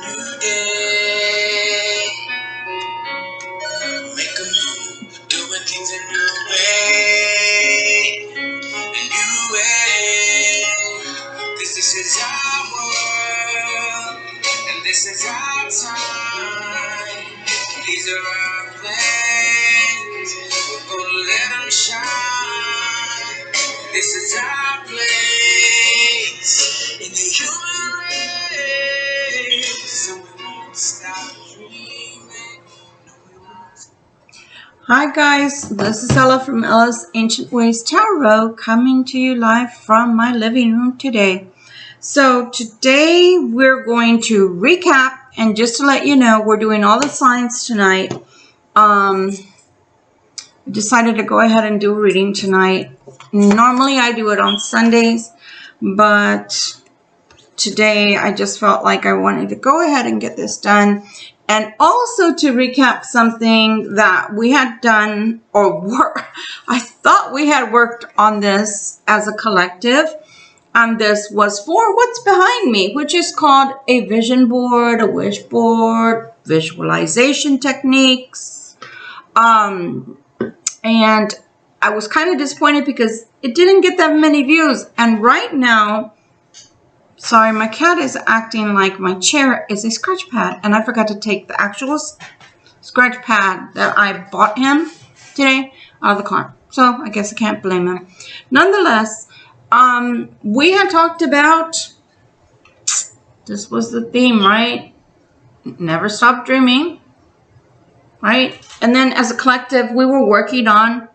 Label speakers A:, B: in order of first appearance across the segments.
A: new day. Make a move, doing things a new way. A new way. This is our world, and this is our time. These are our plans. We're gonna let them shine. This is our place in the human race. So we won't stop dreaming. No, we won't. Hi guys, this is Ella from Ella's Ancient Ways Tarot, coming to you live from my living room today. So today we're going to recap, and just to let you know, we're doing all the signs tonight. I decided to go ahead and do a reading tonight. Normally I do it on Sundays, but today I just felt like I wanted to go ahead and get this done. And also to recap something that we had done, I thought we had worked on this as a collective. And this was for what's behind me, which is called a vision board, a wish board, visualization techniques. And I was kind of disappointed because it didn't get that many views. And right now, sorry, my cat is acting like my chair is a scratch pad, and I forgot to take the actual scratch pad that I bought him today out of the car. So I guess I can't blame him. Nonetheless, we had talked about, this was the theme, right? Never stop dreaming, right? And then as a collective, we were working on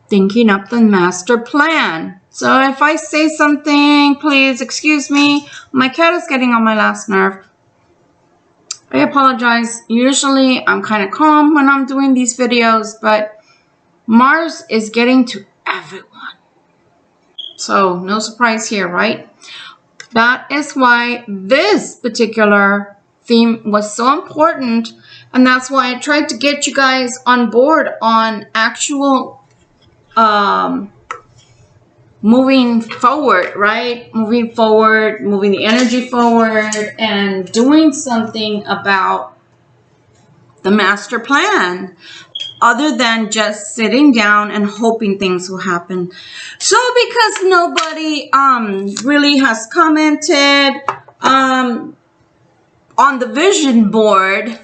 A: thinking up the master plan. So if I say something, please excuse me. My cat is getting on my last nerve. I apologize. Usually I'm kind of calm when I'm doing these videos, but Mars is getting to everyone. So no surprise here, right? That is why this particular theme was so important. And that's why I tried to get you guys on board on actual moving forward, right? Moving forward, moving the energy forward, and doing something about the master plan other than just sitting down and hoping things will happen. So because nobody really has commented on the vision board,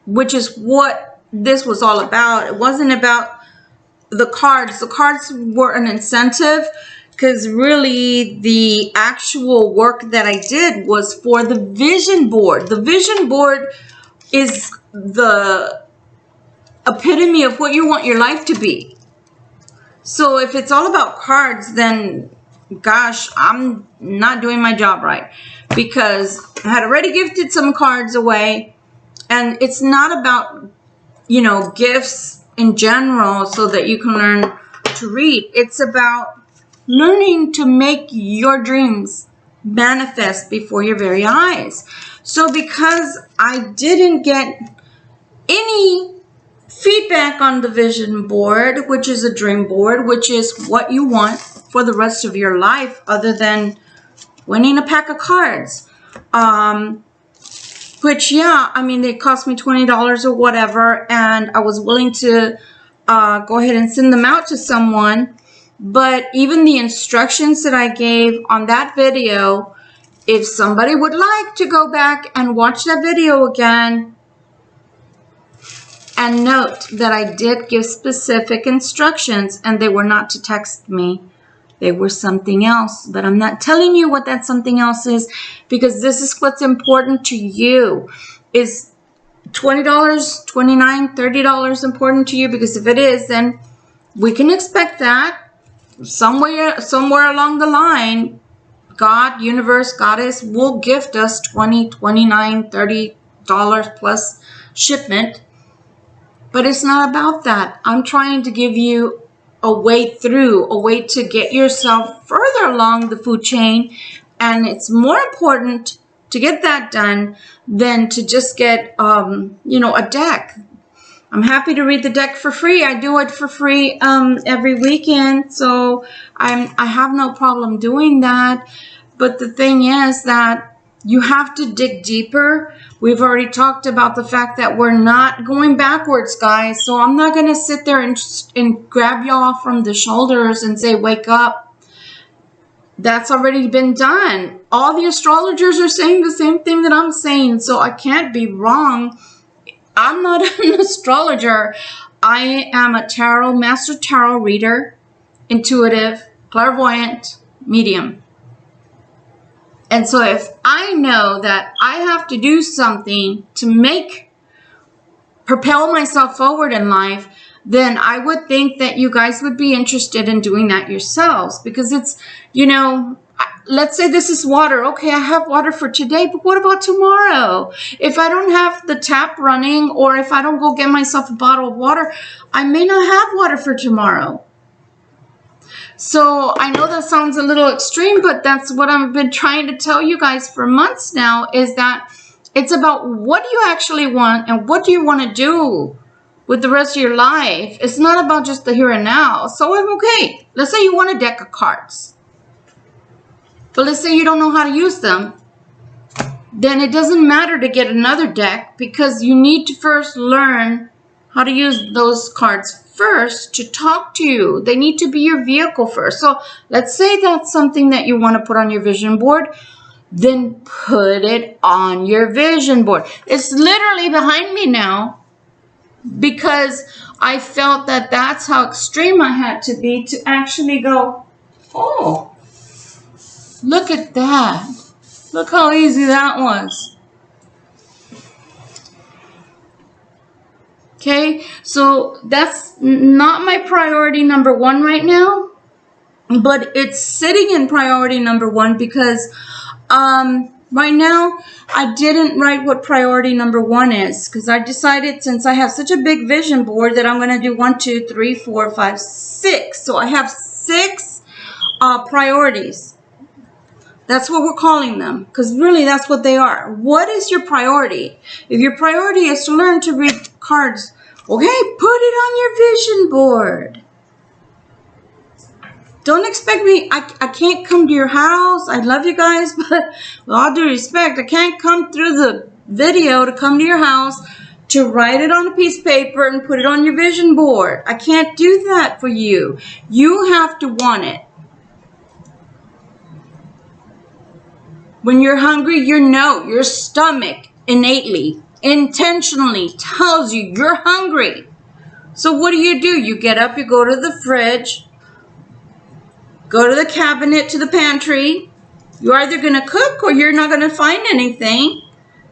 A: which is what this was all about. It wasn't about the cards. The cards were an incentive, because really the actual work that I did was for the vision board. The vision board is the epitome of what you want your life to be. So if it's all about cards, then gosh, I'm not doing my job right, because I had already gifted some cards away, and it's not about, you know, gifts in general so that you can learn to read. It's about learning to make your dreams manifest before your very eyes. So because I didn't get any feedback on the vision board, which is a dream board, which is what you want for the rest of your life, other than winning a pack of cards, which, yeah, I mean, they cost me $20 or whatever, and I was willing to go ahead and send them out to someone. But even the instructions that I gave on that video, if somebody would like to go back and watch that video again, and note that I did give specific instructions, and they were not to text me. They were something else, but I'm not telling you what that something else is, because this is what's important to you. Is $20, $29, $30 important to you? Because if it is, then we can expect that somewhere along the line, God, universe, goddess will gift us $20, $29, $30 plus shipment. But it's not about that. I'm trying to give you a way through, a way to get yourself further along the food chain. And it's more important to get that done than to just get, you know, a deck. I'm happy to read the deck for free. I do it for free every weekend. So I have no problem doing that. But the thing is that You have to dig deeper. We've already talked about the fact that we're not going backwards, guys. So I'm not going to sit there and grab y'all from the shoulders and say, wake up. That's already been done. All the astrologers are saying the same thing that I'm saying. So I can't be wrong. I'm not an astrologer. I am a master tarot reader, intuitive, clairvoyant, medium. And so if I know that I have to do something to propel myself forward in life, then I would think that you guys would be interested in doing that yourselves. Because it's, you know, let's say this is water. Okay, I have water for today, but what about tomorrow? If I don't have the tap running, or if I don't go get myself a bottle of water, I may not have water for tomorrow. So I know that sounds a little extreme, but that's what I've been trying to tell you guys for months now, is that it's about what do you actually want and what do you want to do with the rest of your life. It's not about just the here and now. So, okay, let's say you want a deck of cards, but let's say you don't know how to use them. Then it doesn't matter to get another deck, because you need to first learn how to use those cards first to talk to you. They need to be your vehicle first. So let's say that's something that you want to put on your vision board. Then put it on your vision board. It's literally behind me now, because I felt that that's how extreme I had to be to actually go, oh, look at that. Look how easy that was. Okay, so that's not my priority number one right now, but it's sitting in priority number one because right now I didn't write what priority number one is, because I decided, since I have such a big vision board, that I'm going to do 1, 2, 3, 4, 5, 6. So I have 6 priorities. That's what we're calling them, because really that's what they are. What is your priority? If your priority is to learn to read cards, okay, put it on your vision board. Don't expect me, I can't come to your house. I love you guys, but with all due respect, I can't come through the video to come to your house to write it on a piece of paper and put it on your vision board. I can't do that for you. You have to want it. When you're hungry, your stomach innately, intentionally tells you you're hungry. So what do? You get up, you go to the fridge, go to the cabinet, to the pantry. You're either going to cook or you're not going to find anything.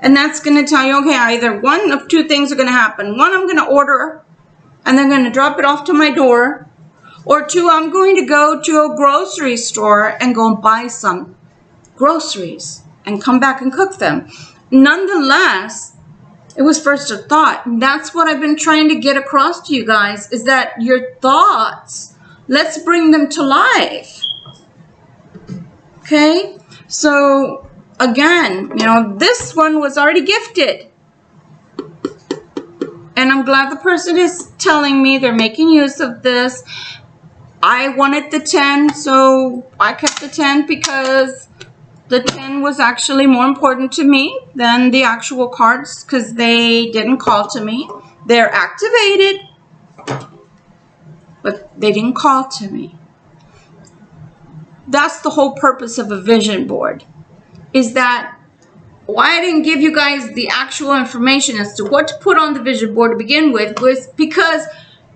A: And that's going to tell you, okay, either one of two things are going to happen. One, I'm going to order and they're going to drop it off to my door. Or 2, I'm going to go to a grocery store and go and buy some groceries and come back and cook them. Nonetheless, it was first a thought. And that's what I've been trying to get across to you guys, is that your thoughts, let's bring them to life. Okay? So, again, this one was already gifted. And I'm glad the person is telling me they're making use of this. I wanted the 10, so I kept the 10 because the 10 was actually more important to me than the actual cards, because they didn't call to me. They're activated, but they didn't call to me. That's the whole purpose of a vision board, is that why I didn't give you guys the actual information as to what to put on the vision board to begin with was because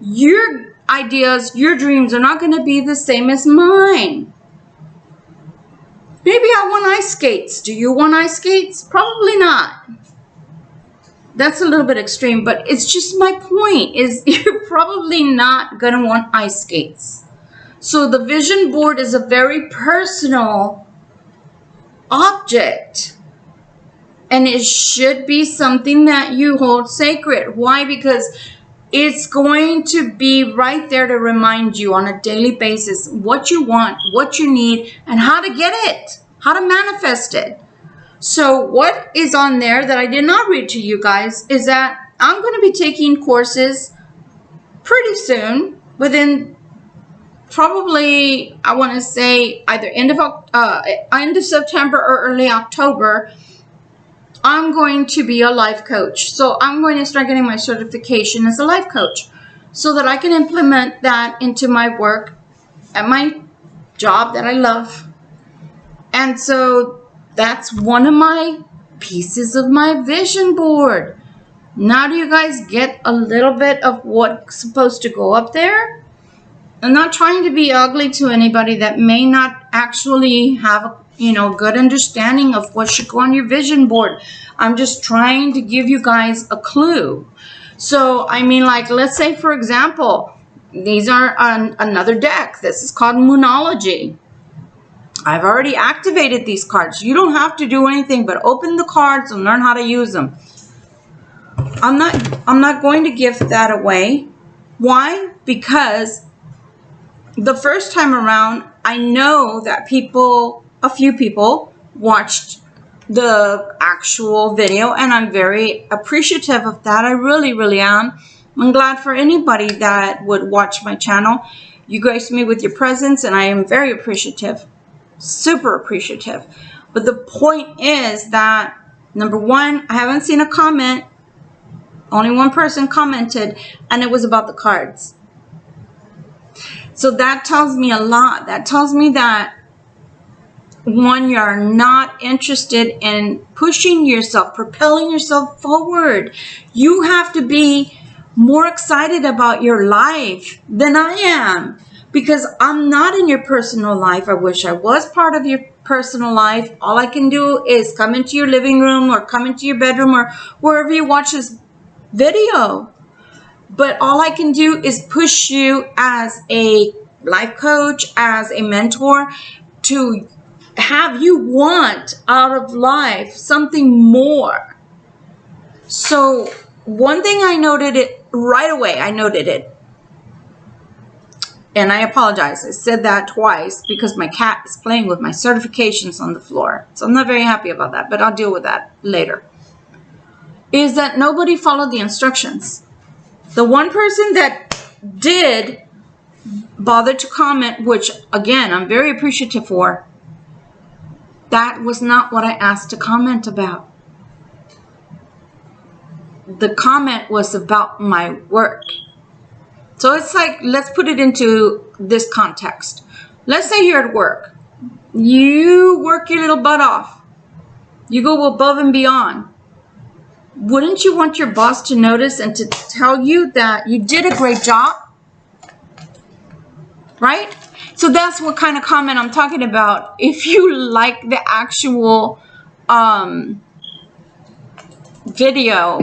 A: your ideas, your dreams are not going to be the same as mine. Maybe I want ice skates. Do you want ice skates? Probably not. That's a little bit extreme, but it's just my point, is you're probably not going to want ice skates. So the vision board is a very personal object. And it should be something that you hold sacred. Why? Because it's going to be right there to remind you on a daily basis what you want, what you need, and how to get it, how to manifest it. So what is on there that I did not read to you guys is that I'm going to be taking courses pretty soon, within probably, I want to say, either end of September or early October. I'm going to be a life coach. So I'm going to start getting my certification as a life coach so that I can implement that into my work at my job that I love. And so that's one of my pieces of my vision board. Now do you guys get a little bit of what's supposed to go up there? I'm not trying to be ugly to anybody that may not actually have a good understanding of what should go on your vision board. I'm just trying to give you guys a clue. So, I mean, like, let's say, for example, these are another deck. This is called Moonology. I've already activated these cards. You don't have to do anything but open the cards and learn how to use them. I'm not going to give that away. Why? Because the first time around, I know that a few people watched the actual video, and I'm very appreciative of that. I really, really am. I'm glad for anybody that would watch my channel. You graced me with your presence, and I am very appreciative. Super appreciative. But the point is that, number one, I haven't seen a comment. Only one person commented, and it was about the cards. So that tells me a lot. That tells me that, one, you're not interested in pushing yourself, propelling yourself forward. You have to be more excited about your life than I am, because I'm not in your personal life. I wish I was part of your personal life. All I can do is come into your living room or come into your bedroom or wherever you watch this video. But all I can do is push you as a life coach, as a mentor, to have you want out of life something more. So one thing I noted it right away. I noted it. And I apologize. I said that twice because my cat is playing with my certifications on the floor. So I'm not very happy about that, but I'll deal with that later. Is that nobody followed the instructions. The one person that did bother to comment, which again, I'm very appreciative for, that was not what I asked to comment about. The comment was about my work. So it's like, let's put it into this context. Let's say you're at work. You work your little butt off. You go above and beyond. Wouldn't you want your boss to notice and to tell you that you did a great job? Right? So that's what kind of comment I'm talking about. If you like the actual video,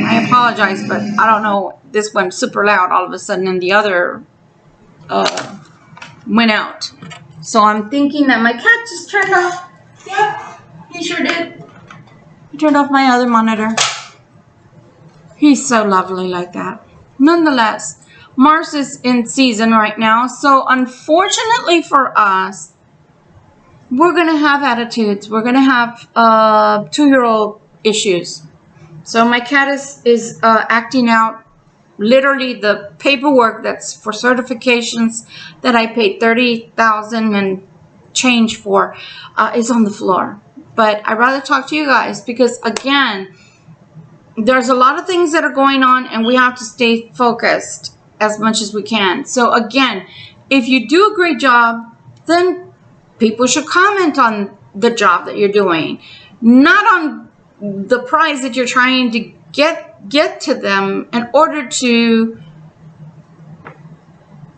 A: I apologize, but I don't know. This went super loud all of a sudden, and the other went out. So I'm thinking that my cat just turned off. Yep, he sure did. He turned off my other monitor. He's so lovely like that. Nonetheless, Mars is in season right now. So unfortunately for us, we're going to have attitudes. We're going to have 2-year-old issues. So my cat is acting out. Literally the paperwork that's for certifications that I paid $30,000 and change for is on the floor. But I'd rather talk to you guys because, again, there's a lot of things that are going on and we have to stay focused as much as we can. So again, if you do a great job, then people should comment on the job that you're doing, not on the prize that you're trying to get to them in order to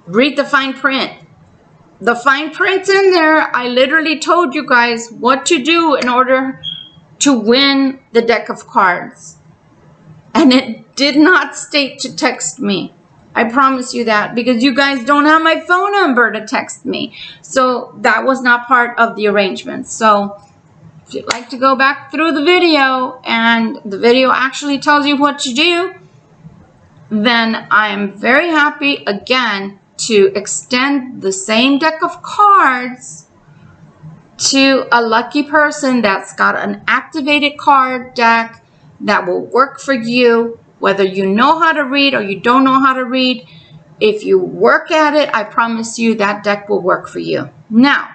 A: read the fine print. The fine print's in there. I literally told you guys what to do in order to win the deck of cards. And it did not state to text me. I promise you that, because you guys don't have my phone number to text me. So that was not part of the arrangement. So if you'd like to go back through the video and the video actually tells you what to do, then I'm very happy again to extend the same deck of cards to a lucky person that's got an activated card deck that will work for you, whether you know how to read or you don't know how to read. If you work at it, I promise you that deck will work for you. Now,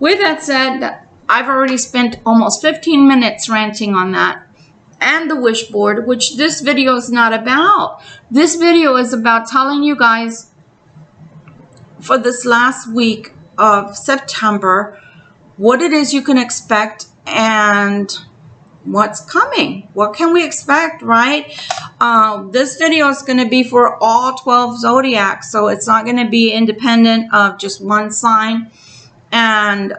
A: with that said, I've already spent almost 15 minutes ranting on that. And the wish board, which this video is not about. This video is about telling you guys for this last week of September what it is you can expect and what's coming. What can we expect, right? This video is going to be for all 12 zodiacs, so it's not going to be independent of just one sign. And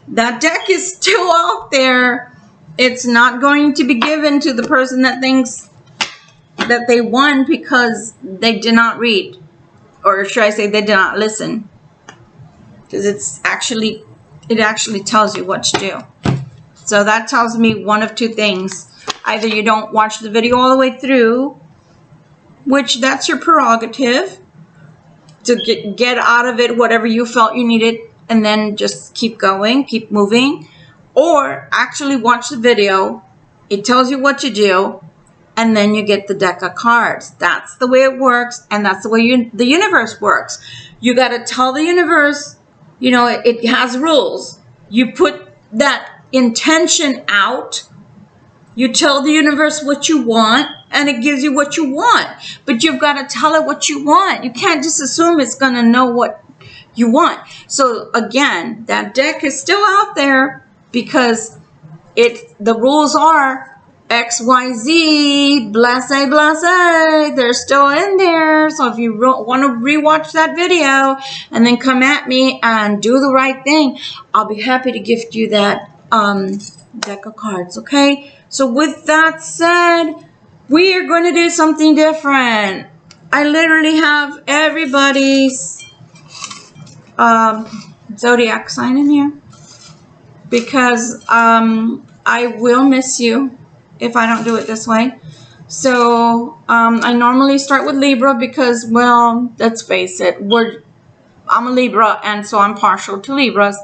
A: that deck is still out there. It's not going to be given to the person that thinks that they won because they did not read, or should I say they did not listen, because it actually tells you what to do. So that tells me one of two things. Either you don't watch the video all the way through, which that's your prerogative to get out of it whatever you felt you needed, and then just keep going, keep moving. Or actually watch the video, it tells you what to do, and then you get the deck of cards. That's the way it works, and that's the way the universe works. You got to tell the universe, you know, it has rules. You put that intention out, you tell the universe what you want, and it gives you what you want. But you've got to tell it what you want. You can't just assume it's going to know what you want. So again, that deck is still out there, because the rules are XYZ, blase, blase. They're still in there. So if you want to rewatch that video and then come at me and do the right thing, I'll be happy to gift you that deck of cards, okay? So with that said, we are going to do something different. I literally have everybody's zodiac sign in here, because I will miss you if I don't do it this way. So I normally start with Libra because, well, let's face it, I'm a Libra, and so I'm partial to Libras.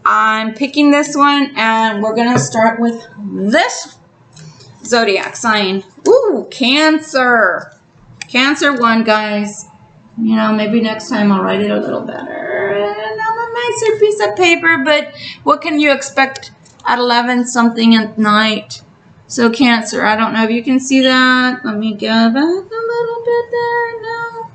A: I'm picking this one, and we're going to start with this zodiac sign. Ooh, Cancer. Cancer one, guys. You know, maybe next time I'll write it a little better and on a nicer piece of paper, but what can you expect at 11 something at night? So Cancer, I don't know if you can see that. Let me go back a little bit there. No,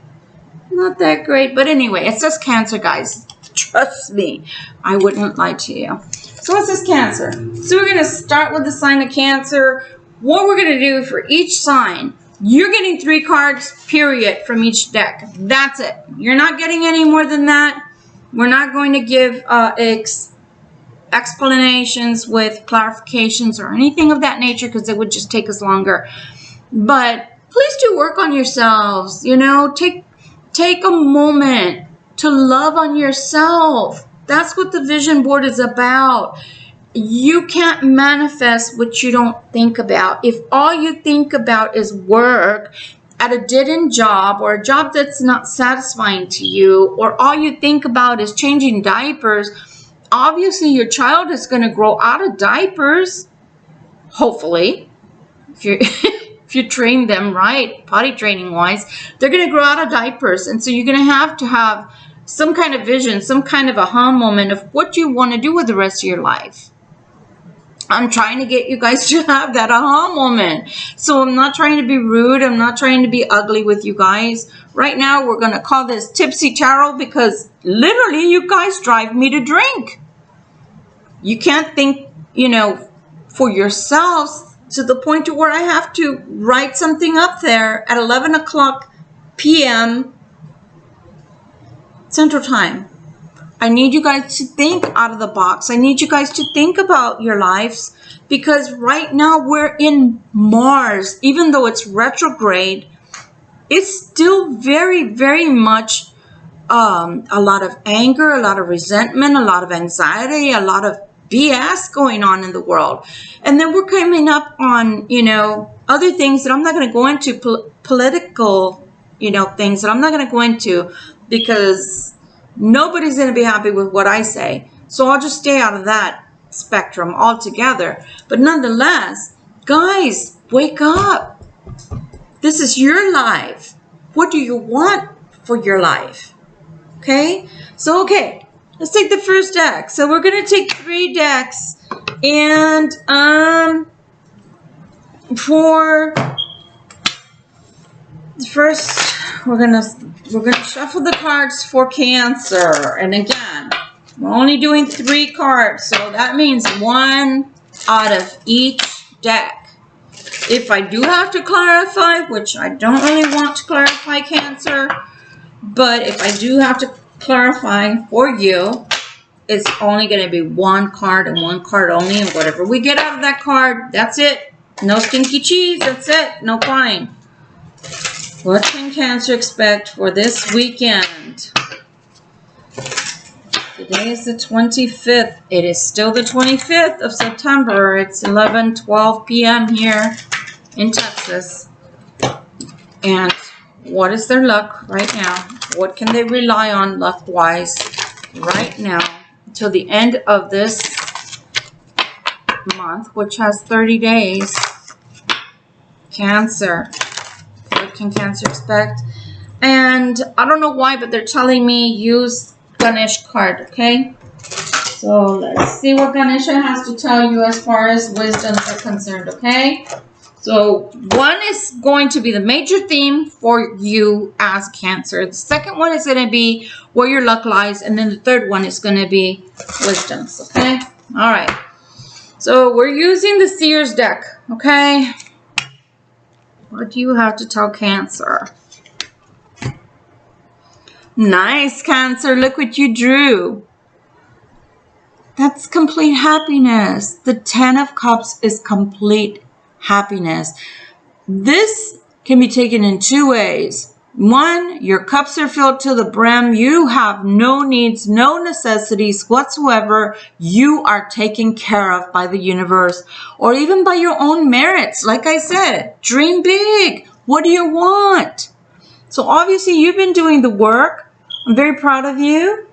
A: not that great, but anyway, it says Cancer, guys. Trust me, I wouldn't lie to you. So it says Cancer. So we're going to start with the sign of Cancer. What we're going to do for each sign, you're getting 3 cards, period, from each deck. That's it. You're not getting any more than that. We're not going to give explanations with clarifications or anything of that nature, because it would just take us longer. But please do work on yourselves. You know, take a moment to love on yourself. That's what the vision board is about. You can't manifest what you don't think about. If all you think about is work at a dead-end job, or a job that's not satisfying to you, or all you think about is changing diapers, obviously your child is going to grow out of diapers, hopefully. If you train them right, potty training wise, they're going to grow out of diapers. And so you're going to have some kind of vision, some kind of aha moment of what you want to do with the rest of your life. I'm trying to get you guys to have that aha moment. So I'm not trying to be rude. I'm not trying to be ugly with you guys. Right now, we're going to call this Tipsy Tarot, because literally you guys drive me to drink. You can't think, you know, for yourselves to the point to where I have to write something up there at 11 o'clock p.m. Central Time. I need you guys to think out of the box. I need you guys to think about your lives, because right now we're in Mars. Even though it's retrograde, it's still very, very much a lot of anger, a lot of resentment, a lot of anxiety, a lot of BS going on in the world. And then we're coming up on, you know, other things that I'm not going to go into, political, you know, things that I'm not going to go into, because nobody's going to be happy with what I say. So I'll just stay out of that spectrum altogether. But nonetheless, guys, wake up. This is your life. What do you want for your life? Okay? So, okay, Let's take the first deck. So we're going to take 3 decks. And for the first, we're gonna shuffle the cards for Cancer. And again, we're only doing 3 cards, so that means 1 out of each deck. If I do have to clarify, which I don't really want to clarify, Cancer, but if I do have to clarify for you, it's only going to be 1 card and 1 card only, and whatever we get out of that card, that's it. No stinky cheese, that's it. No crying. What can Cancer expect for this weekend? Today is the 25th. It is still the 25th of September. It's 11:12 p.m. here in Texas. And what is their luck right now? What can they rely on luck-wise right now until the end of this month, which has 30 days? Cancer. What can Cancer expect? And I don't know why, but they're telling me use Ganesh card, okay? So let's see what Ganesha has to tell you as far as wisdoms are concerned, okay? So 1 is going to be the major theme for you as Cancer. The second one is going to be where your luck lies. And then the third one is going to be wisdoms, okay? All right. So we're using the Seer's deck, okay? What do you have to tell Cancer? Nice, Cancer. Look what you drew. That's complete happiness. The 10 of Cups is complete happiness. This can be taken in 2 ways. 1, your cups are filled to the brim. You have no needs, no necessities whatsoever. You are taken care of by the universe or even by your own merits. Like I said, dream big. What do you want? So obviously you've been doing the work. I'm very proud of you.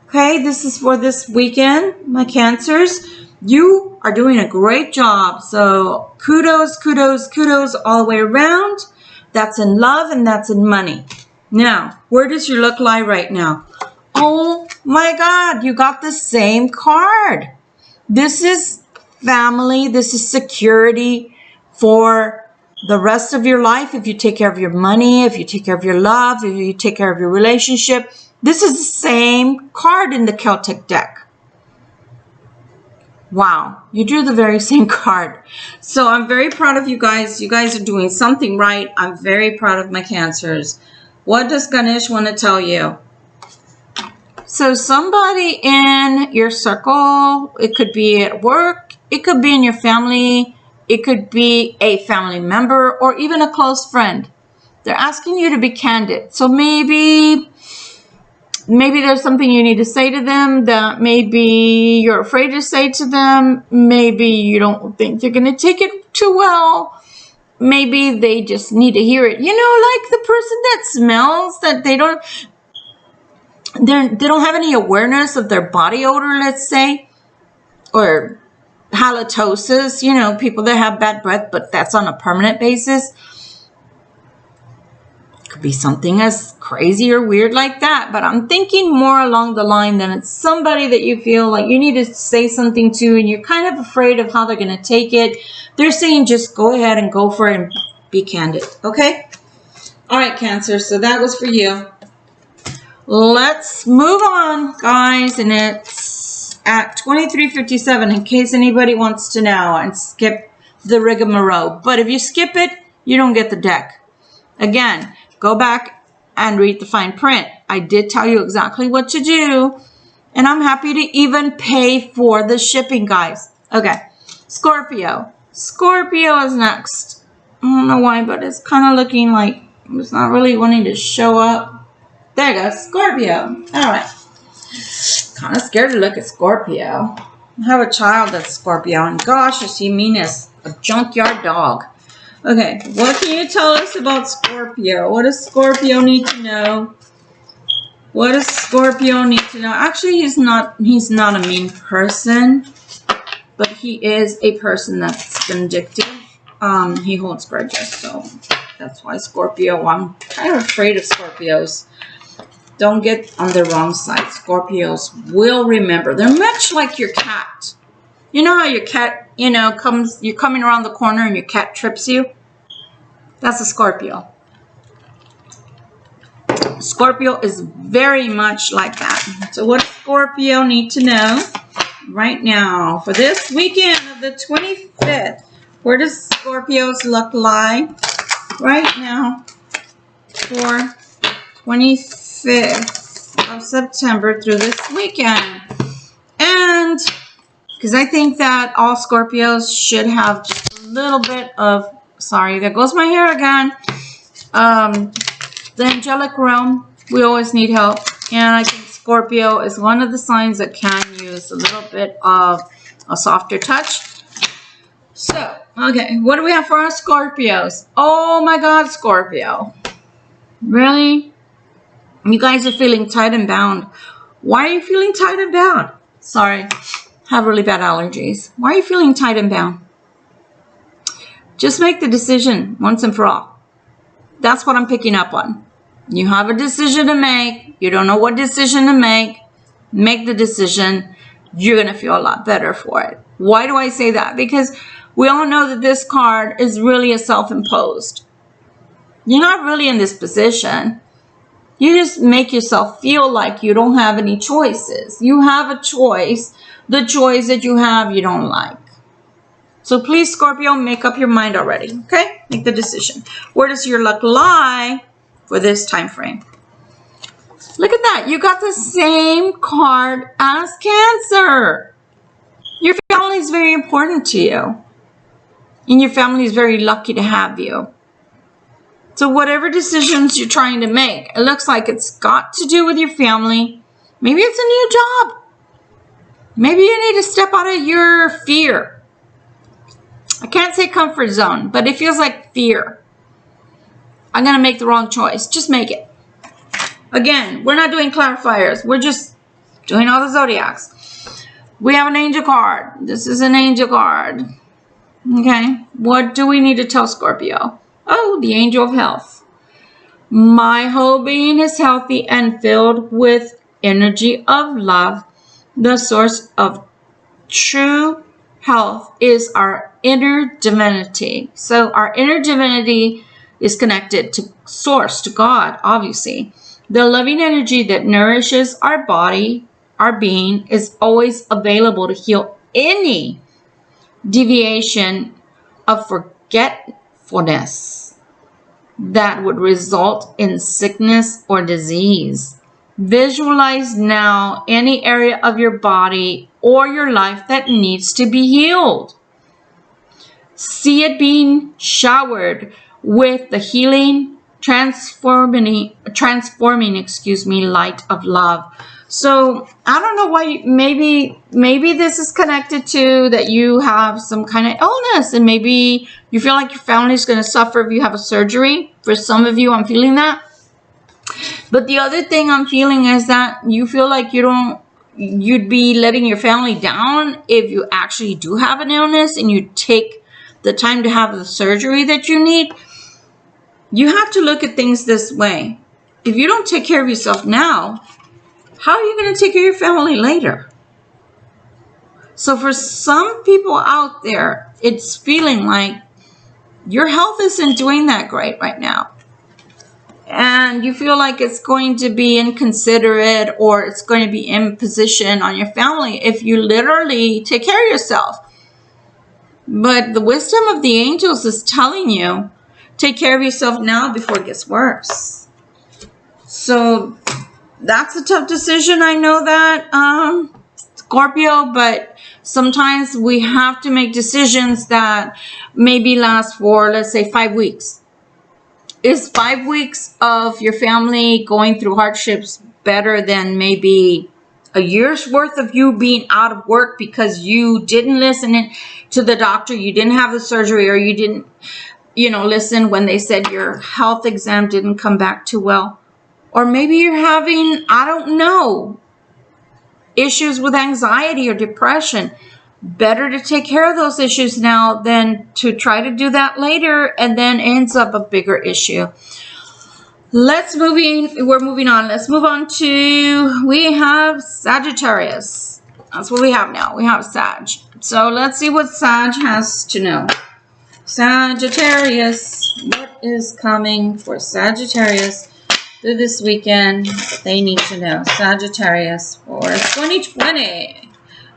A: Okay, this is for this weekend, my Cancers. You are doing a great job. So kudos, kudos, kudos all the way around. That's in love and that's in money. Now, where does your luck lie right now? Oh my God, you got the same card. This is family. This is security for the rest of your life. If you take care of your money, if you take care of your love, if you take care of your relationship. This is the same card in the Celtic deck. Wow, you drew the very same card. So I'm very proud of you guys. You guys are doing something right. I'm very proud of my Cancers. What does Ganesh want to tell you? So somebody in your circle, it could be at work, it could be in your family, it could be a family member, or even a close friend. They're asking you to be candid. So maybe there's something you need to say to them that maybe you're afraid to say to them. Maybe you don't think they're going to take it too well. Maybe they just need to hear it. You know, like the person that smells that they don't have any awareness of their body odor, let's say, or halitosis, you know, people that have bad breath, but that's on a permanent basis. Could be something as crazy or weird like that, but I'm thinking more along the line that it's somebody that you feel like you need to say something to and you're kind of afraid of how they're going to take it. They're saying just go ahead and go for it and be candid, okay? All right, Cancer, so that was for you. Let's move on, guys, and it's at 23:57 in case anybody wants to know, and skip the rigmarole. But if you skip it, you don't get the deck. Again, go back and read the fine print. I did tell you exactly what to do, and I'm happy to even pay for the shipping, guys. Okay, Scorpio. Scorpio is next. I don't know why, but it's kind of looking like it's not really wanting to show up. There you go, Scorpio. All right. Kind of scared to look at Scorpio. I have a child that's Scorpio, and gosh, is he mean as a junkyard dog. Okay, what can you tell us about Scorpio? What does Scorpio need to know? What does Scorpio need to know? Actually, he's not a mean person, but he is a person that's vindictive. He holds grudges, so that's why Scorpio, I'm kind of afraid of Scorpios. Don't get on the wrong side. Scorpios will remember. They're much like your cat. You know how your cat, you're coming around the corner and your cat trips you? That's a Scorpio. Scorpio is very much like that. So what does Scorpio need to know right now for this weekend of the 25th? Where does Scorpio's luck lie right now for 25th of September through this weekend? And because I think that all Scorpios should have just a little bit of, sorry, there goes my hair again. The angelic realm, we always need help. And I think Scorpio is one of the signs that can use a little bit of a softer touch. So, okay, what do we have for our Scorpios? Oh my God, Scorpio. Really? You guys are feeling tight and bound. Why are you feeling tight and bound? Sorry, I have really bad allergies. Why are you feeling tight and bound? Just make the decision once and for all. That's what I'm picking up on. You have a decision to make. You don't know what decision to make. Make the decision. You're going to feel a lot better for it. Why do I say that? Because we all know that this card is really a self-imposed. You're not really in this position. You just make yourself feel like you don't have any choices. You have a choice. The choice that you have, you don't like. So please, Scorpio, make up your mind already. Okay? Make the decision. Where does your luck lie for this time frame? Look at that. You got the same card as Cancer. Your family is very important to you. And your family is very lucky to have you. So whatever decisions you're trying to make, it looks like it's got to do with your family. Maybe it's a new job. Maybe you need to step out of your fear. I can't say comfort zone, but it feels like fear. I'm going to make the wrong choice. Just make it. Again, we're not doing clarifiers. We're just doing all the zodiacs. We have an angel card. This is an angel card. Okay. What do we need to tell Scorpio? Oh, the angel of health. My whole being is healthy and filled with energy of love. The source of true health is our inner divinity. So our inner divinity is connected to source, to God, obviously. The loving energy that nourishes our body, our being, is always available to heal any deviation of forgetfulness that would result in sickness or disease. Visualize now any area of your body or your life that needs to be healed. See it being showered with the healing, transforming light of love. So I don't know why. Maybe this is connected to that you have some kind of illness, and maybe you feel like your family is going to suffer if you have a surgery. For some of you, I'm feeling that. But the other thing I'm feeling is that you feel like you'd be letting your family down if you actually do have an illness and you take the time to have the surgery that you need. You have to look at things this way. If you don't take care of yourself now, how are you going to take care of your family later? So for some people out there, it's feeling like your health isn't doing that great right now. And you feel like it's going to be inconsiderate or it's going to be imposition on your family if you literally take care of yourself. But the wisdom of the angels is telling you, take care of yourself now before it gets worse. So that's a tough decision. I know that, Scorpio, but sometimes we have to make decisions that maybe last for, let's say, 5 weeks. Is 5 weeks of your family going through hardships better than maybe a year's worth of you being out of work because you didn't listen to the doctor, you didn't have the surgery, or you didn't, listen when they said your health exam didn't come back too well? Or maybe you're having, I don't know, issues with anxiety or depression. Better to take care of those issues now than to try to do that later and then ends up a bigger issue. We're moving on. Let's move on to, we have Sagittarius. That's what we have now. We have Sag. So let's see what Sag has to know. Sagittarius, what is coming for Sagittarius through this weekend that they need to know? Sagittarius for 2020.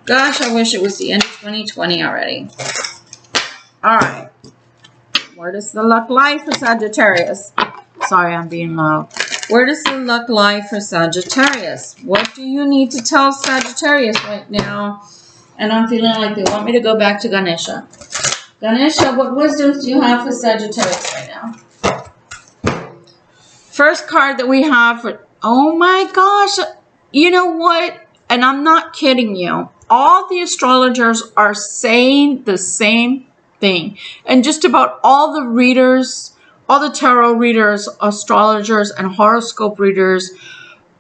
A: Gosh, I wish it was the end of 2020 already. All right. Where does the luck lie for Sagittarius? Sorry, I'm being loud. Where does the luck lie for Sagittarius? What do you need to tell Sagittarius right now? And I'm feeling like they want me to go back to Ganesha. Ganesha, what wisdoms do you have for Sagittarius right now? First card that we have for, oh my gosh, you know what? And I'm not kidding you. All the astrologers are saying the same thing. And just about all the readers, all the tarot readers, astrologers, and horoscope readers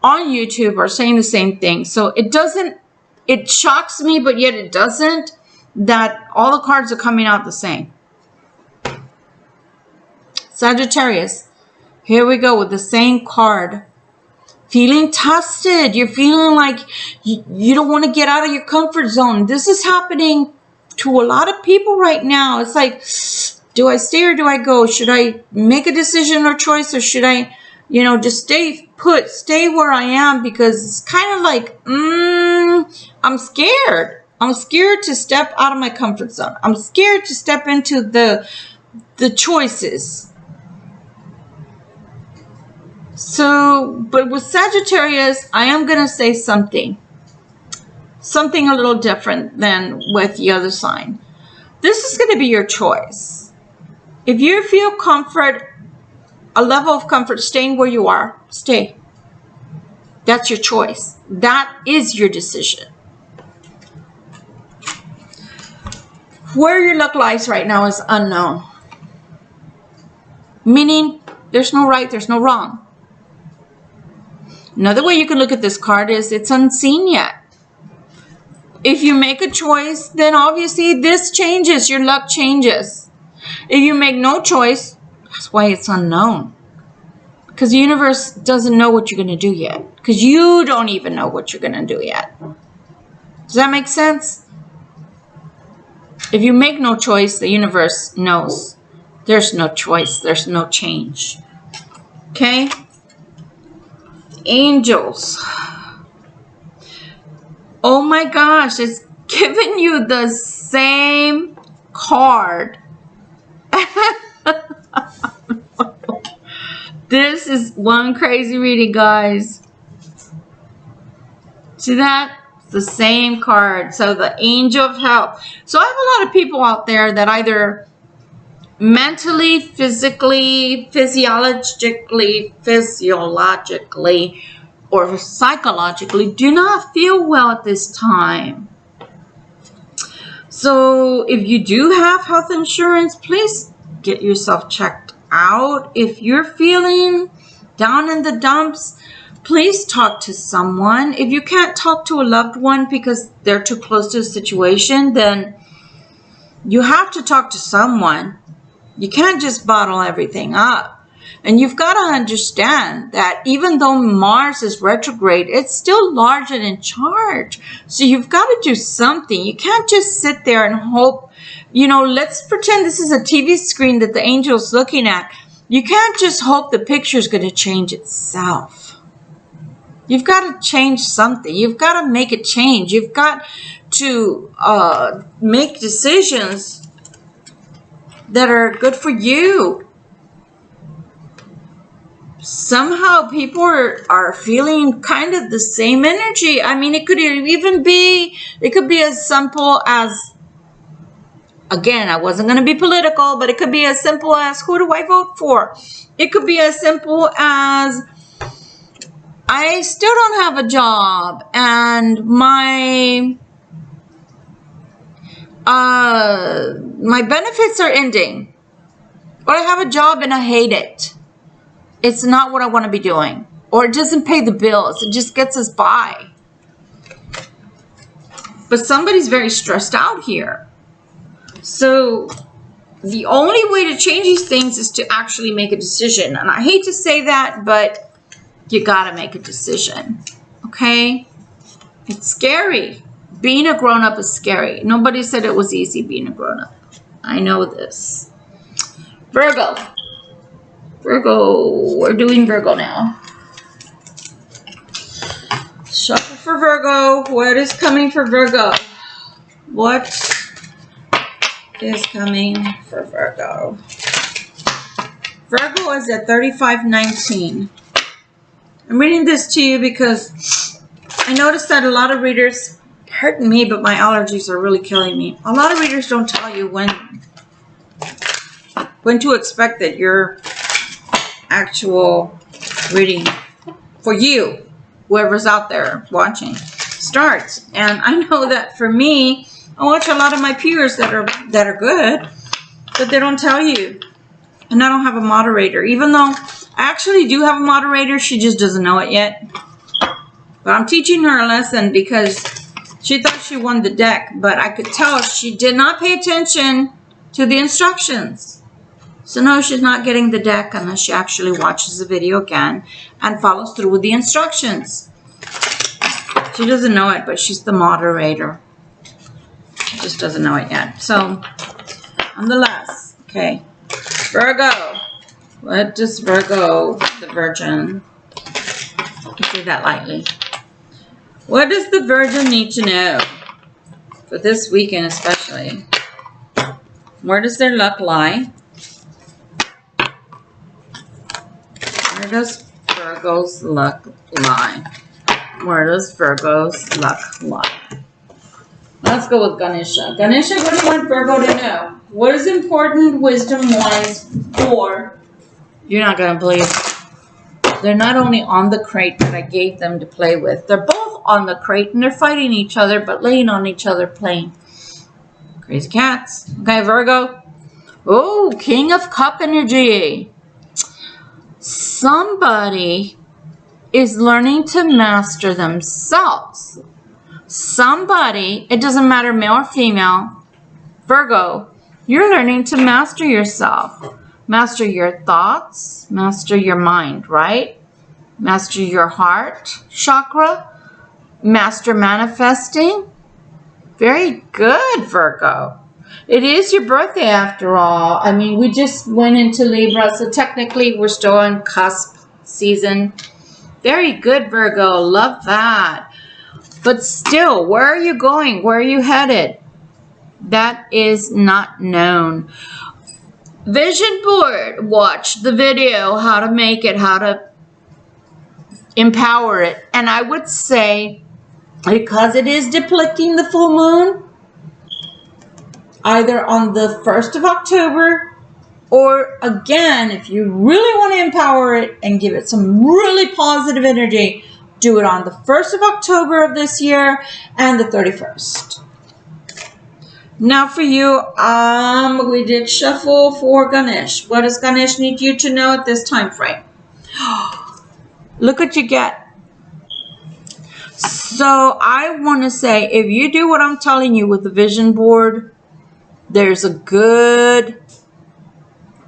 A: on YouTube are saying the same thing. So it shocks me, but yet it doesn't, that all the cards are coming out the same. Sagittarius, here we go with the same card. Feeling tested. You're feeling like you don't want to get out of your comfort zone. This is happening to a lot of people right now. It's like, do I stay or do I go? Should I make a decision or choice, or should I, just stay put, stay where I am? Because it's kind of like, I'm scared. I'm scared to step out of my comfort zone. I'm scared to step into the choices. So, but with Sagittarius, I am going to say something a little different than with the other sign. This is going to be your choice. If you feel comfort, a level of comfort staying where you are, stay. That's your choice. That is your decision. Where your luck lies right now is unknown. Meaning, there's no right, there's no wrong. Another way you can look at this card is it's unseen yet. If you make a choice, then obviously this changes. Your luck changes. If you make no choice, that's why it's unknown. Because the universe doesn't know what you're going to do yet. Because you don't even know what you're going to do yet. Does that make sense? If you make no choice, the universe knows. There's no choice. There's no change. Okay? Angels. Oh my gosh, it's giving you the same card. This is one crazy reading, guys. See that? It's the same card. So the Angel of Help. So I have a lot of people out there that either mentally, physically, physiologically, or psychologically do not feel well at this time. So if you do have health insurance, please get yourself checked out. If you're feeling down in the dumps, please talk to someone. If you can't talk to a loved one because they're too close to the situation, then you have to talk to someone. You can't just bottle everything up. And you've got to understand that even though Mars is retrograde, it's still large and in charge. So you've got to do something. You can't just sit there and hope, let's pretend this is a TV screen that the angel's looking at. You can't just hope the picture's going to change itself. You've got to change something. You've got to make a change. You've got to make decisions that are good for you. Somehow people are feeling kind of the same energy. I mean, it could be as simple as, again, I wasn't going to be political, but it could be as simple as, who do I vote for? It could be as simple as, I still don't have a job and my benefits are ending. Or I have a job and I hate it. It's not what I want to be doing. Or it doesn't pay the bills. It just gets us by. But somebody's very stressed out here. So the only way to change these things is to actually make a decision. And I hate to say that, but you gotta make a decision, okay? It's scary. Being a grown-up is scary. Nobody said it was easy being a grown-up. I know this. Virgo. Virgo. We're doing Virgo now. Shuffle for Virgo. What is coming for Virgo? What is coming for Virgo? Virgo is at 3519. I'm reading this to you because I noticed that a lot of readers, hurting me, but my allergies are really killing me. A lot of readers don't tell you when to expect that your actual reading for you, whoever's out there watching, starts. And I know that for me, I watch a lot of my peers that are good, but they don't tell you. And I don't have a moderator, even though I actually do have a moderator. She just doesn't know it yet. But I'm teaching her a lesson because she thought she won the deck, but I could tell she did not pay attention to the instructions. So no, she's not getting the deck unless she actually watches the video again and follows through with the instructions. She doesn't know it, but she's the moderator. She just doesn't know it yet. So, nonetheless, okay. Virgo. What does Virgo, the Virgin, I say that lightly. What does the Virgin need to know for this weekend especially? Where does their luck lie? Where does Virgo's luck lie? Where does Virgo's luck lie? Let's go with Ganesha. Ganesha, what do you want Virgo to know? What is important wisdom-wise for? You're not going to believe. They're not only on the crate that I gave them to play with. They're both on the crate and they're fighting each other, but laying on each other playing. Crazy cats. Okay, Virgo. Oh, King of Cup energy. Somebody is learning to master themselves. Somebody, it doesn't matter male or female, Virgo, you're learning to master yourself. Master your thoughts, master your mind, right? Master your heart chakra, master manifesting. Very good, Virgo. It is your birthday after all. I mean, we just went into Libra, so technically we're still in cusp season. Very good, Virgo. Love that. But still, where are you going? Where are you headed? That is not known. Vision board. Watch the video, how to make it, how to empower it. And I would say, because it is depicting the full moon, either on the 1st of October, or again, if you really want to empower it and give it some really positive energy, do it on the 1st of October of this year and the 31st. Now for you, we did shuffle for Ganesh. What does Ganesh need you to know at this time frame? Look what you get. So I want to say, if you do what I'm telling you with the vision board, there's a good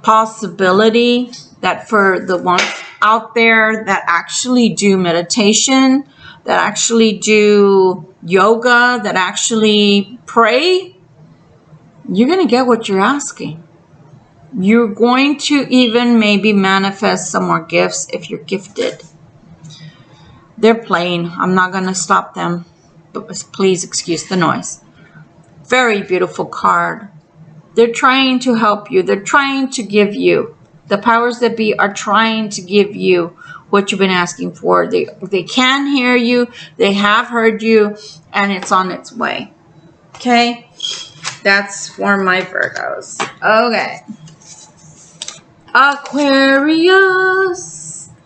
A: possibility that for the ones out there that actually do meditation, that actually do yoga, that actually pray, you're going to get what you're asking. You're going to even maybe manifest some more gifts if you're gifted. They're playing. I'm not going to stop them, but please excuse the noise. Very beautiful card. They're trying to help you. They're trying to give you. The powers that be are trying to give you what you've been asking for. They can hear you. They have heard you. And it's on its way. Okay? That's for my Virgos. Okay. Aquarius.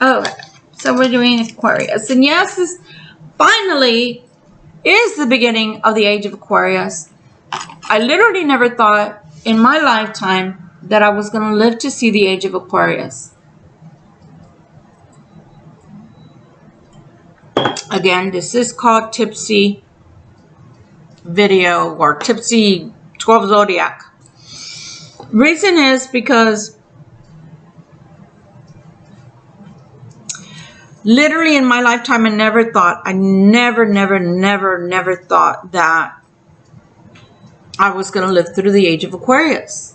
A: Okay. So we're doing Aquarius. And yes, this finally is the beginning of the age of Aquarius. I literally never thought in my lifetime that I was going to live to see the age of Aquarius. Again, this is called Tipsy Video or Tipsy 12 Zodiac. Reason is because literally in my lifetime, I never thought that I was going to live through the age of Aquarius.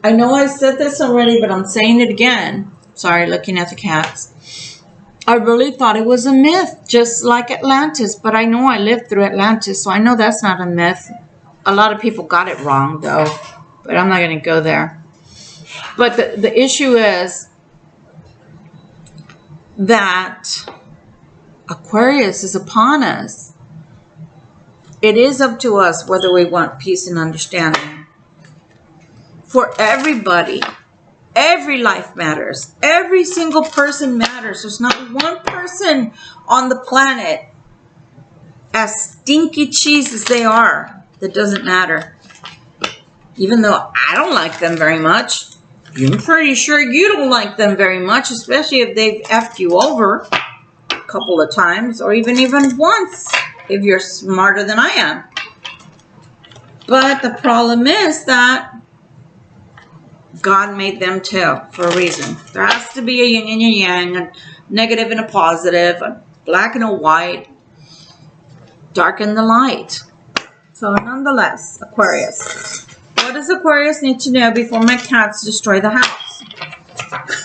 A: I know I said this already, but I'm saying it again. Sorry, looking at the cats. I really thought it was a myth, just like Atlantis. But I know I lived through Atlantis, so I know that's not a myth. A lot of people got it wrong, though. But I'm not going to go there. But the issue is that Aquarius is upon us. It is up to us whether we want peace and understanding. For everybody, every life matters. Every single person matters. There's not one person on the planet, as stinky cheese as they are, that doesn't matter. Even though I don't like them very much, I'm pretty sure you don't like them very much, especially if they've effed you over a couple of times, or even once, if you're smarter than I am. But the problem is that God made them too, for a reason. There has to be a yin and a yang, a negative and a positive, a black and a white, dark and the light. So nonetheless, Aquarius. What does Aquarius need to know before my cats destroy the house?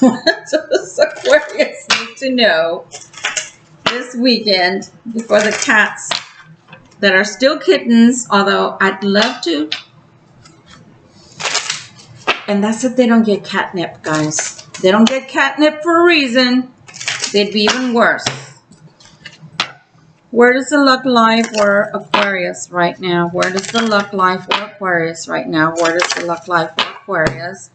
A: What does Aquarius need to know this weekend before the cats that are still kittens, although I'd love to. And that's if they don't get catnip, guys. They don't get catnip for a reason. They'd be even worse. Where does the luck lie for Aquarius right now? Where does the luck lie for Aquarius right now? Where does the luck lie for Aquarius?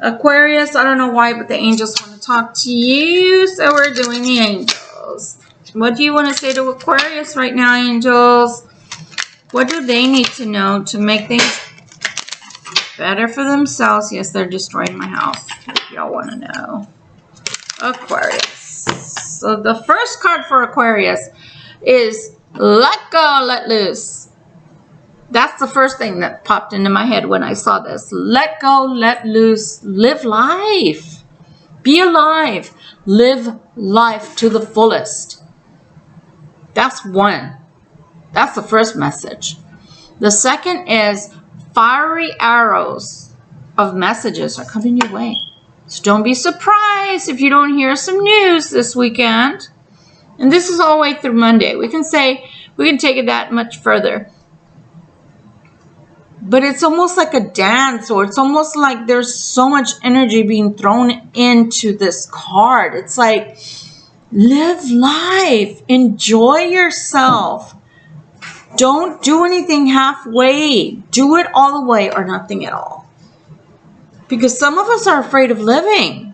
A: Aquarius, I don't know why, but the angels want to talk to you. So we're doing the angels. What do you want to say to Aquarius right now, angels? What do they need to know to make things better for themselves? Yes, they're destroying my house, if y'all want to know. Aquarius. So the first card for Aquarius is let go, let loose. That's the first thing that popped into my head when I saw this. Let go, let loose, live life. Be alive. Live life to the fullest. That's one. That's the first message. The second is fiery arrows of messages are coming your way. So don't be surprised if you don't hear some news this weekend. And this is all the way through Monday. We can take it that much further. But it's almost like a dance, or it's almost like there's so much energy being thrown into this card. It's like, live life. Enjoy yourself. Don't do anything halfway. Do it all the way or nothing at all. Because some of us are afraid of living.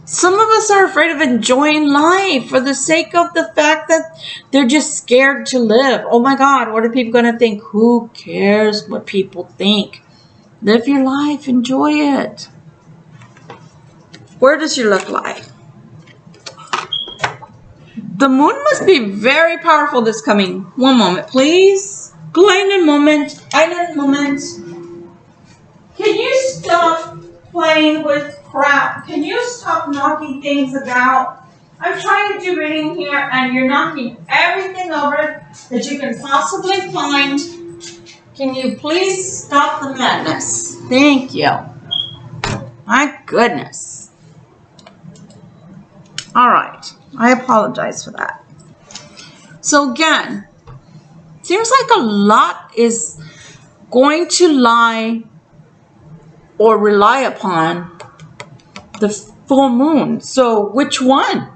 A: Some of us are afraid of enjoying life for the sake of the fact that they're just scared to live. Oh my God, what are people going to think? Who cares what people think? Live your life. Enjoy it. Where does your luck lie? The moon must be very powerful this coming. One moment, please. Kleinen moment. Einen moment. Can you stop playing with crap? Can you stop knocking things about? I'm trying to do reading here and you're knocking everything over that you can possibly find. Can you please stop the madness? Thank you. My goodness. All right. I apologize for that. So again, seems like a lot is going to lie or rely upon the full moon. So which one?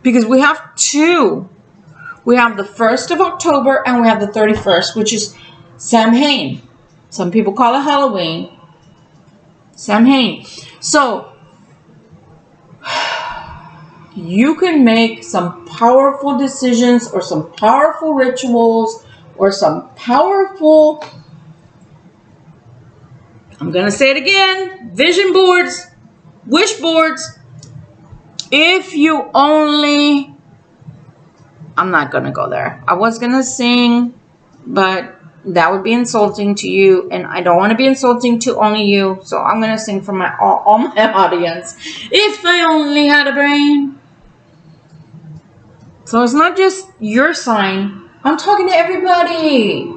A: Because we have two. We have the 1st of October and we have the 31st, which is Samhain. Some people call it Halloween. Samhain. So you can make some powerful decisions or some powerful rituals or some powerful, I'm going to say it again, vision boards, wish boards. If you only, I'm not going to go there. I was going to sing, but that would be insulting to you, and I don't want to be insulting to only you, so I'm going to sing for my all my audience. If I only had a brain. So it's not just your sign. I'm talking to everybody.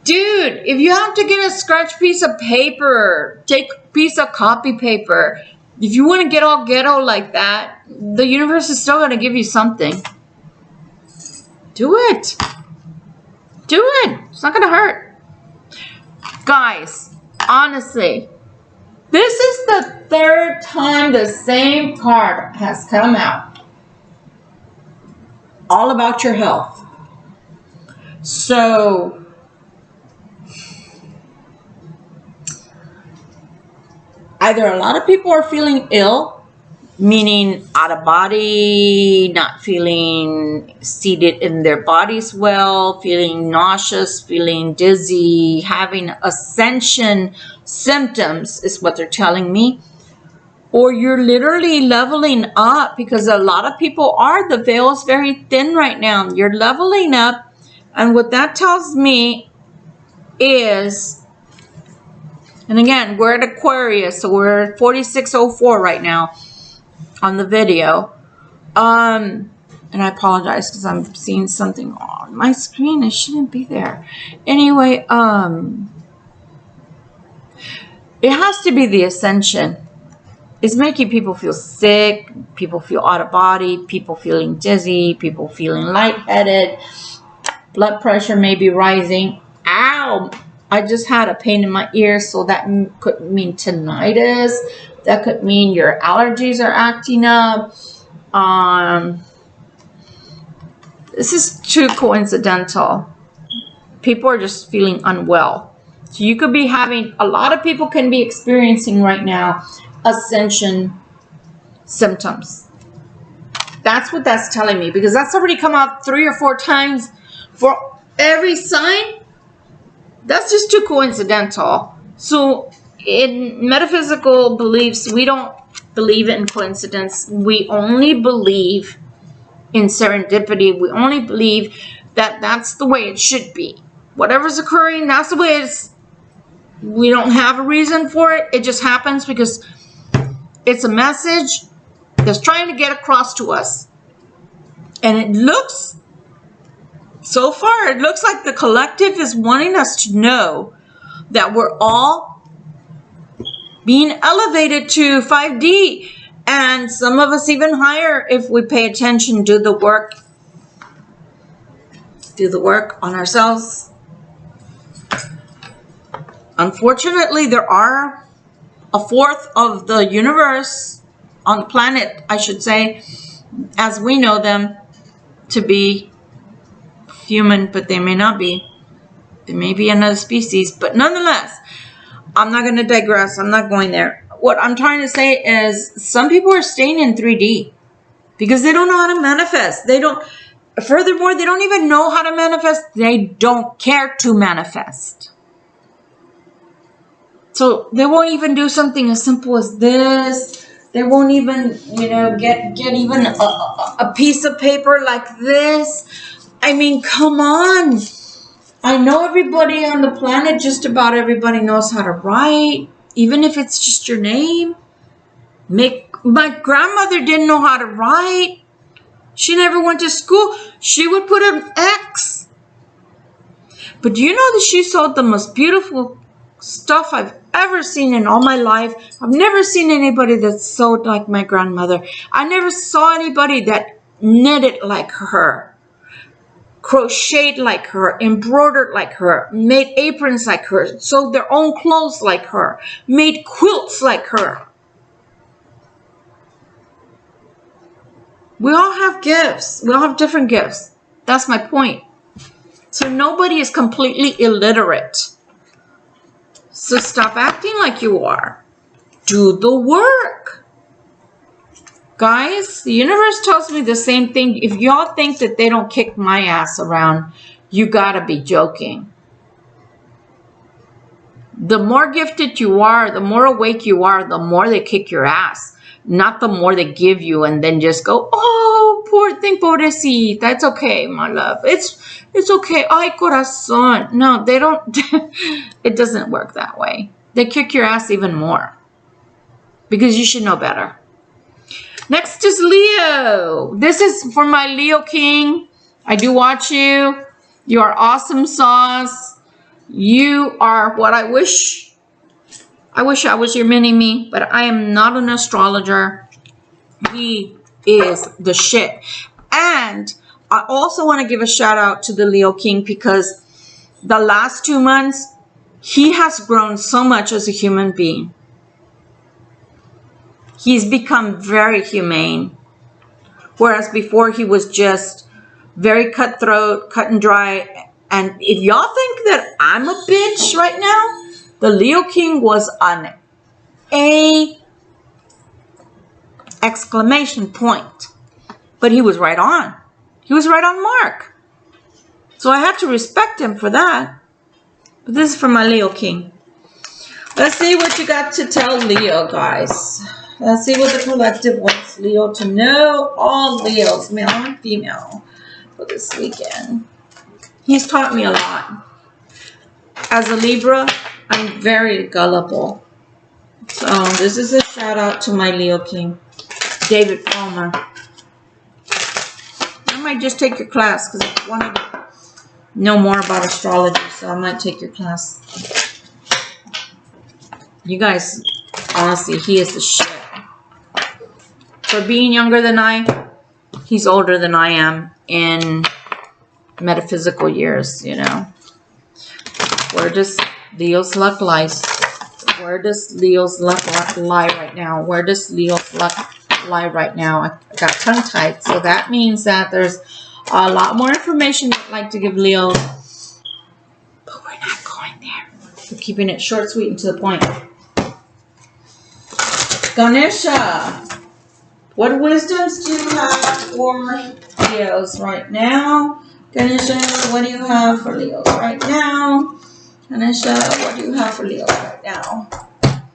A: Dude, if you have to get a scratch piece of paper, take a piece of copy paper. If you want to get all ghetto like that, the universe is still going to give you something. Do it. Do it. It's not going to hurt. Guys, honestly, this is the third time the same card has come out. All about your health. So, either a lot of people are feeling ill, meaning out of body, not feeling seated in their bodies well, feeling nauseous, feeling dizzy, having ascension symptoms is what they're telling me. Or you're literally leveling up, because a lot of people are. The veil is very thin right now. You're leveling up. And what that tells me is, and again, we're at Aquarius, so we're at 4604 right now on the video. And I apologize because I'm seeing something on my screen. It shouldn't be there. Anyway, it has to be the ascension. It's making people feel sick, people feel out of body, people feeling dizzy, people feeling lightheaded, blood pressure may be rising. Ow! I just had a pain in my ear, so that could mean tinnitus. That could mean your allergies are acting up. This is too coincidental. People are just feeling unwell. So you could be having, a lot of people can be experiencing right now ascension symptoms. That's what that's telling me, because that's already come out 3 or 4 times for every sign. That's just too coincidental. So in metaphysical beliefs, we don't believe in coincidence. We only believe in serendipity. We only believe that that's the way it should be. Whatever's occurring, that's the way it is. We don't have a reason for it. It just happens because it's a message that's trying to get across to us. And it looks, so far, it looks like the collective is wanting us to know that we're all being elevated to 5D. And some of us even higher if we pay attention, do the work on ourselves. Unfortunately, there are a fourth of the universe, on the planet, I should say, as we know them, to be human, but they may not be. They may be another species, but nonetheless, I'm not going to digress. I'm not going there. What I'm trying to say is some people are staying in 3D because they don't know how to manifest. Furthermore, they don't even know how to manifest. They don't care to manifest. So they won't even do something as simple as this. They won't even, get even a piece of paper like this. I mean, come on. I know everybody on the planet, just about everybody knows how to write. Even if it's just your name. My grandmother didn't know how to write. She never went to school. She would put an X. But do you know that she sewed the most beautiful stuff I've ever seen in all my life? I've never seen anybody that sewed like my grandmother. I never saw anybody that knitted like her, crocheted like her, embroidered like her, made aprons like her, sewed their own clothes like her, made quilts like her. We all have gifts. We all have different gifts. That's my point. So nobody is completely illiterate. So stop acting like you are. Do the work. Guys, the universe tells me the same thing. If y'all think that they don't kick my ass around, you gotta be joking. The more gifted you are, the more awake you are, the more they kick your ass. Not the more they give you and then just go, oh, poor thing, pobrecita. It's okay, my love. It's it's okay. Ay, corazón. No, they don't. It doesn't work that way. They kick your ass even more because you should know better. Next is Leo. This is for my Leo King. I do watch you. You are awesome sauce. You are what I wish. I wish I was your mini-me, but I am not an astrologer. He is the shit. And I also want to give a shout out to the Leo King because the last 2 months, he has grown so much as a human being. He's become very humane. Whereas before he was just very cutthroat, cut and dry. And if y'all think that I'm a bitch right now, the Leo King was an A exclamation point. But he was right on. He was right on mark. So I have to respect him for that. But this is for my Leo King. Let's see what you got to tell Leo, guys. Let's see what the collective wants Leo to know. All Leos, male and female, for this weekend. He's taught me a lot. As a Libra, I'm very gullible. So this is a shout out to my Leo King, David Palmer. I might just take your class because I want to know more about astrology. So I might take your class. You guys, honestly, he is the shit. For being younger than I, he's older than I am in metaphysical years, you know. Where does Leo's luck lie? Where does Leo's luck lie right now? Where does Leo's luck lie right now? I got tongue-tied, so that means that there's a lot more information I'd like to give Leo, but we're not going there. We're keeping it short, sweet, and to the point. Ganesha, what wisdoms do you have for Leos right now? Ganesha, what do you have for Leos right now? Ganesha, what do you have for Leos right now?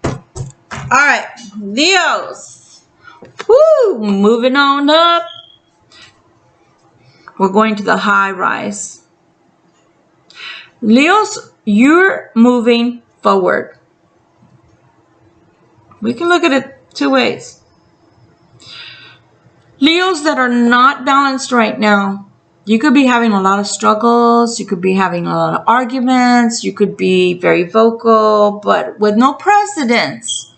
A: All right, Leos. Woo, moving on up. We're going to the high rise. Leos, you're moving forward. We can look at it two ways. Leos that are not balanced right now, you could be having a lot of struggles. You could be having a lot of arguments. You could be very vocal, but with no precedence.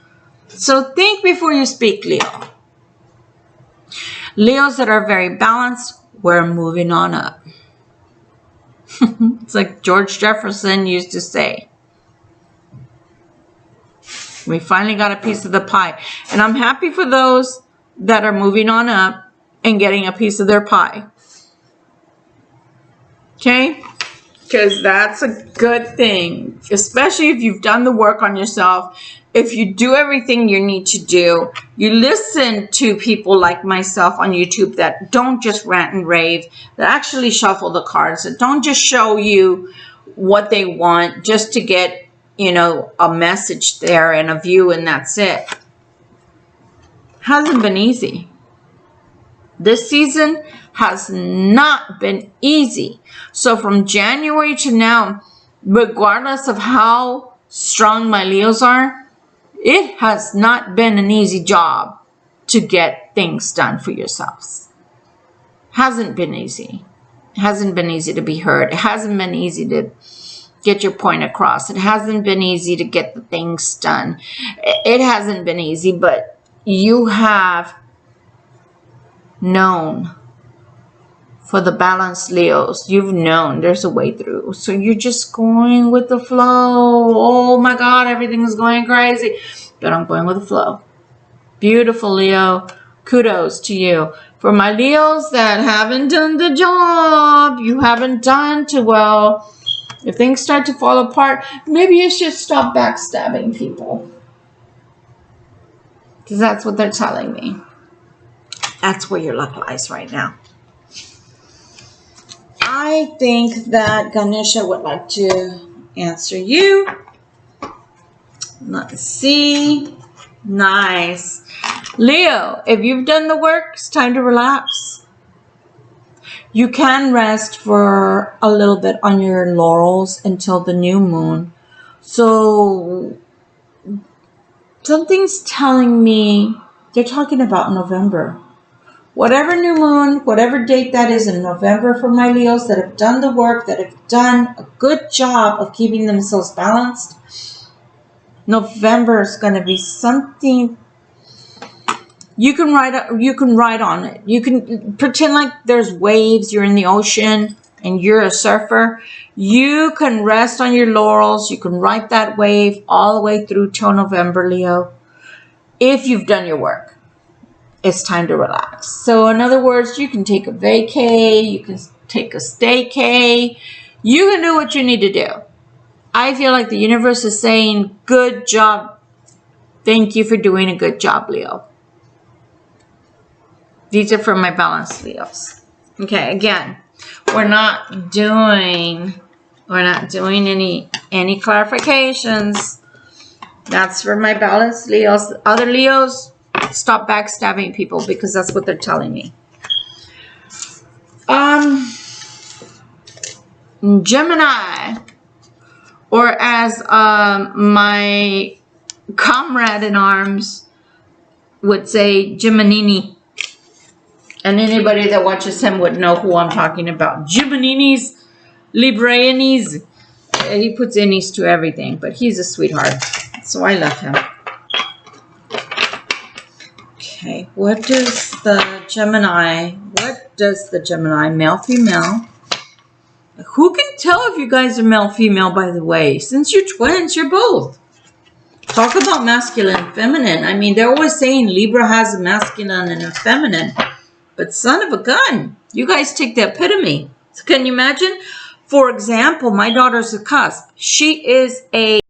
A: So think before you speak, Leo. Leos that are very balanced, we're moving on up. It's like George Jefferson used to say. We finally got a piece of the pie. And I'm happy for those that are moving on up and getting a piece of their pie. Okay? Because that's a good thing. Especially if you've done the work on yourself. If you do everything you need to do. You listen to people like myself on YouTube that don't just rant and rave. That actually shuffle the cards. That don't just show you what they want just to get, you know, a message there and a view and that's it. Hasn't been easy. This season has not been easy. So from January to now, regardless of how strong my Leos are, it has not been an easy job to get things done for yourselves. Hasn't been easy. It hasn't been easy to be heard. It hasn't been easy to get your point across. It hasn't been easy to get the things done. It hasn't been easy, but you have known. For the balanced Leos, you've known there's a way through. So you're just going with the flow. Oh my God, everything's going crazy. But I'm going with the flow. Beautiful, Leo. Kudos to you. For my Leos that haven't done the job, you haven't done too well. If things start to fall apart, maybe you should stop backstabbing people. Because that's what they're telling me. That's where your luck lies right now. I think that Ganesha would like to answer you. Let's see. Nice. Leo, if you've done the work, it's time to relax. You can rest for a little bit on your laurels until the new moon. So something's telling me they're talking about November. Whatever new moon, whatever date that is in November for my Leos that have done the work, that have done a good job of keeping themselves balanced, November is going to be something you can ride on it. You can pretend like there's waves, you're in the ocean and you're a surfer. You can rest on your laurels. You can ride that wave all the way through till November, Leo. If you've done your work, it's time to relax. So in other words, you can take a vacay, you can take a staycay, you can do what you need to do. I feel like the universe is saying, good job. Thank you for doing a good job, Leo. These are from my balanced Leos. Okay, again, we're not doing any clarifications. That's for my balanced Leos. Other Leos, stop backstabbing people because that's what they're telling me. Gemini, or as my comrade in arms would say, Geminini. And anybody that watches him would know who I'm talking about. Gemininis, Librianis. He puts innies to everything, but he's a sweetheart. So I love him. Okay, what does the Gemini, male, female? Who can tell if you guys are male, female, by the way? Since you're twins, you're both. Talk about masculine, feminine. I mean, they're always saying Libra has a masculine and a feminine. But son of a gun, you guys take the epitome. So can you imagine? For example, my daughter's a cusp. She is a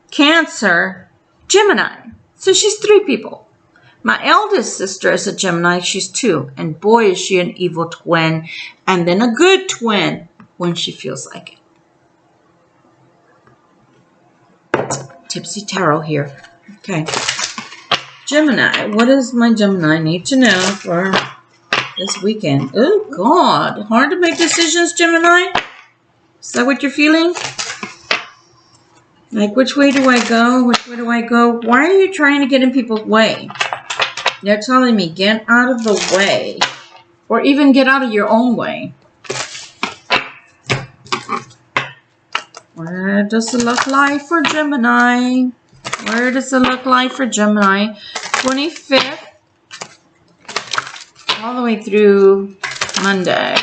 A: Cancer Gemini. So she's 3 people. My eldest sister is a Gemini. She's 2. And boy, is she an evil twin. And then a good twin when she feels like it. Tipsy Tarot here. Okay. Gemini. What does my Gemini need to know for this weekend? Oh, God. Hard to make decisions, Gemini? Is that what you're feeling? Like, which way do I go? Which way do I go? Why are you trying to get in people's way? They're telling me, get out of the way. Or even get out of your own way. Where does it look like for Gemini? Where does it look like for Gemini? 25th. All the way through Monday.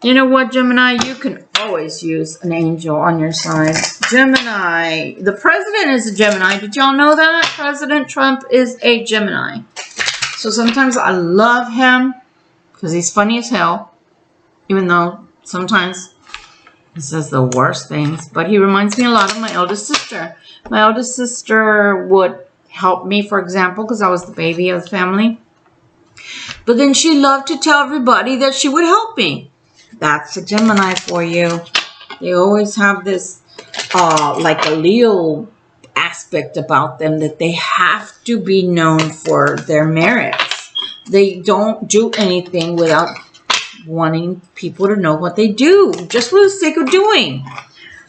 A: You know what, Gemini? You can always use an angel on your side. Gemini. The president is a Gemini. Did y'all know that? President Trump is a Gemini. So sometimes I love him because he's funny as hell. Even though sometimes he says the worst things. But he reminds me a lot of my eldest sister. My eldest sister would help me, for example, because I was the baby of the family. But then she loved to tell everybody that she would help me. That's a Gemini for you. They always have this, like a Leo aspect about them, that they have to be known for their merits. They don't do anything without wanting people to know what they do, just for the sake of doing.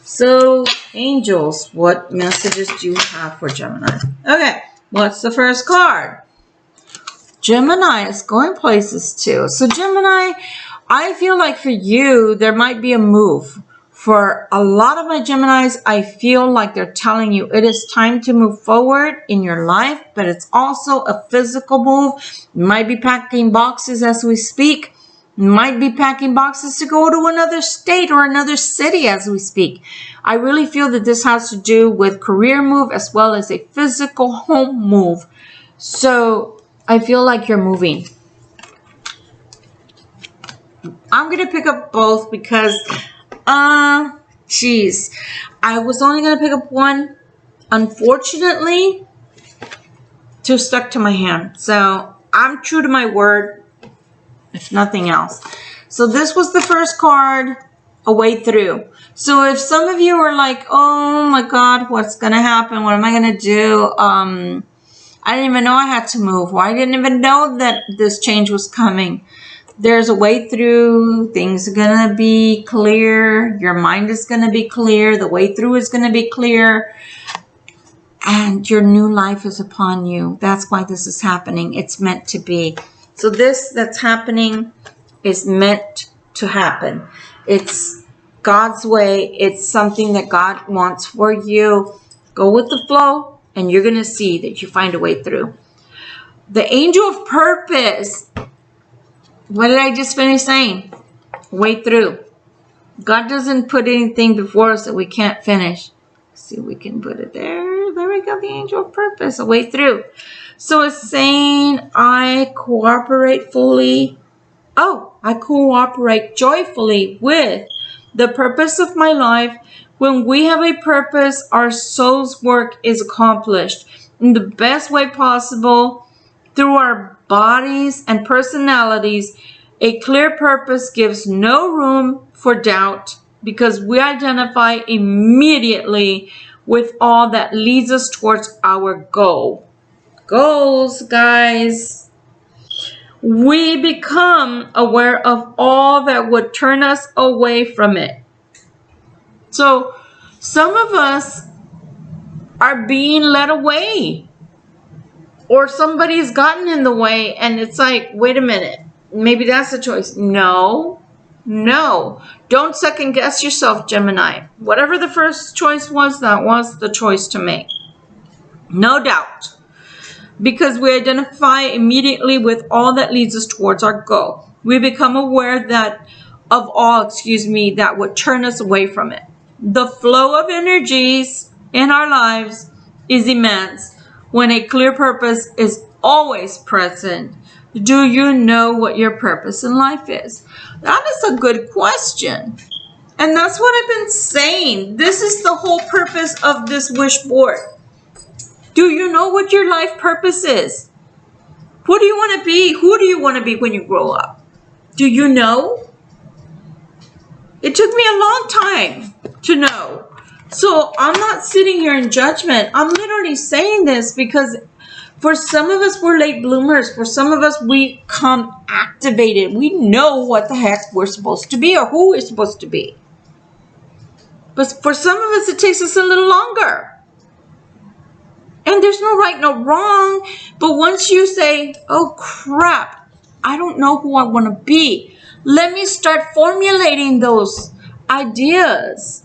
A: So, angels, what messages do you have for Gemini? Okay, what's the first card? Gemini is going places too. So, Gemini, I feel like for you, there might be a move. For a lot of my Geminis, I feel like they're telling you it is time to move forward in your life, but it's also a physical move. You might be packing boxes as we speak. You might be packing boxes to go to another state or another city as we speak. I really feel that this has to do with career move as well as a physical home move. So I feel like you're moving. I'm going to pick up both because, geez, I was only going to pick up one. Unfortunately, 2 stuck to my hand. So I'm true to my word, if nothing else. So this was the first card, a way through. So if some of you are like, oh my God, what's going to happen? What am I going to do? I didn't even know I had to move. Or I didn't even know that this change was coming. There's a way through. Things are going to be clear. Your mind is going to be clear. The way through is going to be clear. And your new life is upon you. That's why this is happening. It's meant to be. So this that's happening is meant to happen. It's God's way. It's something that God wants for you. Go with the flow, and you're going to see that you find a way through. The angel of purpose. What did I just finish saying? Way through. God doesn't put anything before us that we can't finish. See if we can put it there. There we go. The angel of purpose. A way through. So it's saying I cooperate fully. Oh, I cooperate joyfully with the purpose of my life. When we have a purpose, our soul's work is accomplished in the best way possible through our bodies and personalities. A clear purpose gives no room for doubt because we identify immediately with all that leads us towards our goal. Goals, guys. We become aware of all that would turn us away from it. So some of us are being led away, or somebody's gotten in the way, and it's like, wait a minute, maybe that's the choice. No. Don't second guess yourself, Gemini. Whatever the first choice was, that was the choice to make. No doubt. Because we identify immediately with all that leads us towards our goal. We become aware that of all, that would turn us away from it. The flow of energies in our lives is immense when a clear purpose is always present. Do you know what your purpose in life is? That is a good question. And that's what I've been saying. This is the whole purpose of this wish board. Do you know what your life purpose is? Who do you want to be? Who do you want to be when you grow up? Do you know? It took me a long time to know. So I'm not sitting here in judgment. I'm literally saying this because for some of us, we're late bloomers. For some of us, we come activated. We know what the heck we're supposed to be or who we're supposed to be. But for some of us, it takes us a little longer. And there's no right, no wrong. But once you say, oh crap, I don't know who I want to be. Let me start formulating those ideas.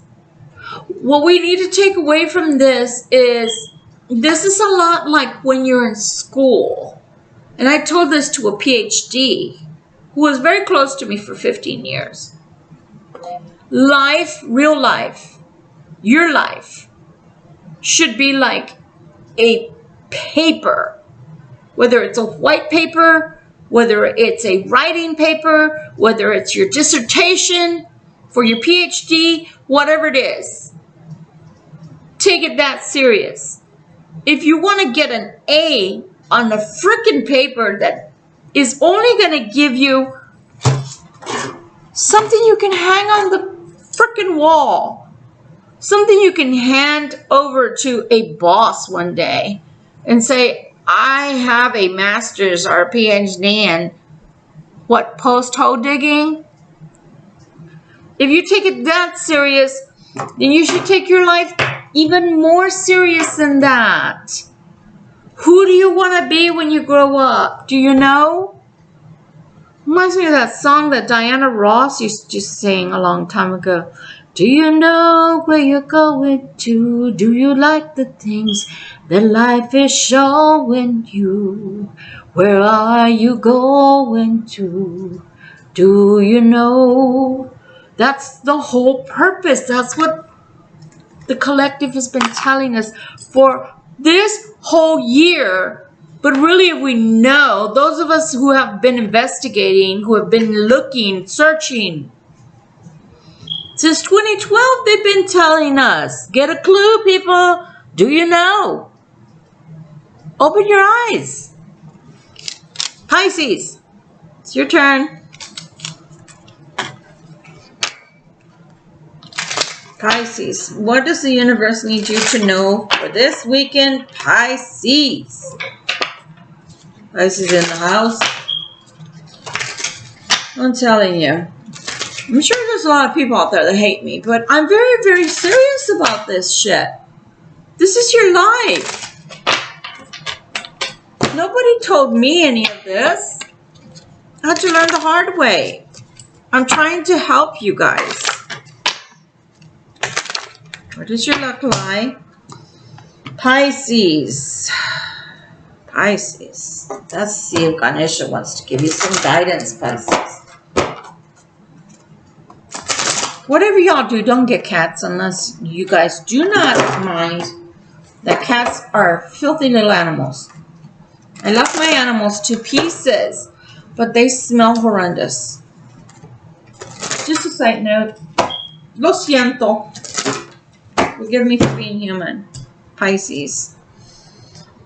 A: What we need to take away from this is a lot like when you're in school. And I told this to a PhD who was very close to me for 15 years. Life, real life, your life should be like a paper, whether it's a white paper, whether it's a writing paper, whether it's your dissertation for your PhD, whatever it is. Take it that serious. If you want to get an A on a freaking paper that is only going to give you something you can hang on the freaking wall, something you can hand over to a boss one day and say, I have a master's or a PhD in what, post-hole digging? If you take it that serious, then you should take your life even more serious than that. Who do you want to be when you grow up? Do you know? Reminds me of that song that Diana Ross used to sing a long time ago. Do you know where you're going to? Do you like the things that life is showing you? Where are you going to? Do you know? That's the whole purpose. That's what the collective has been telling us for this whole year. But really, if we know, those of us who have been investigating, who have been looking, searching, since 2012, they've been telling us, get a clue, people. Do you know? Open your eyes. Pisces, it's your turn. Pisces, what does the universe need you to know for this weekend, Pisces? Pisces in the house. I'm telling you. I'm sure there's a lot of people out there that hate me, but I'm very, very serious about this shit. This is your life. Nobody told me any of this. I had to learn the hard way. I'm trying to help you guys. Where does your luck lie? Pisces. Pisces. Let's see if Ganesha wants to give you some guidance, Pisces. Whatever y'all do, don't get cats unless you guys do not mind that cats are filthy little animals. I love my animals to pieces, but they smell horrendous. Just a side note. Lo siento. Forgive me for being human. Pisces.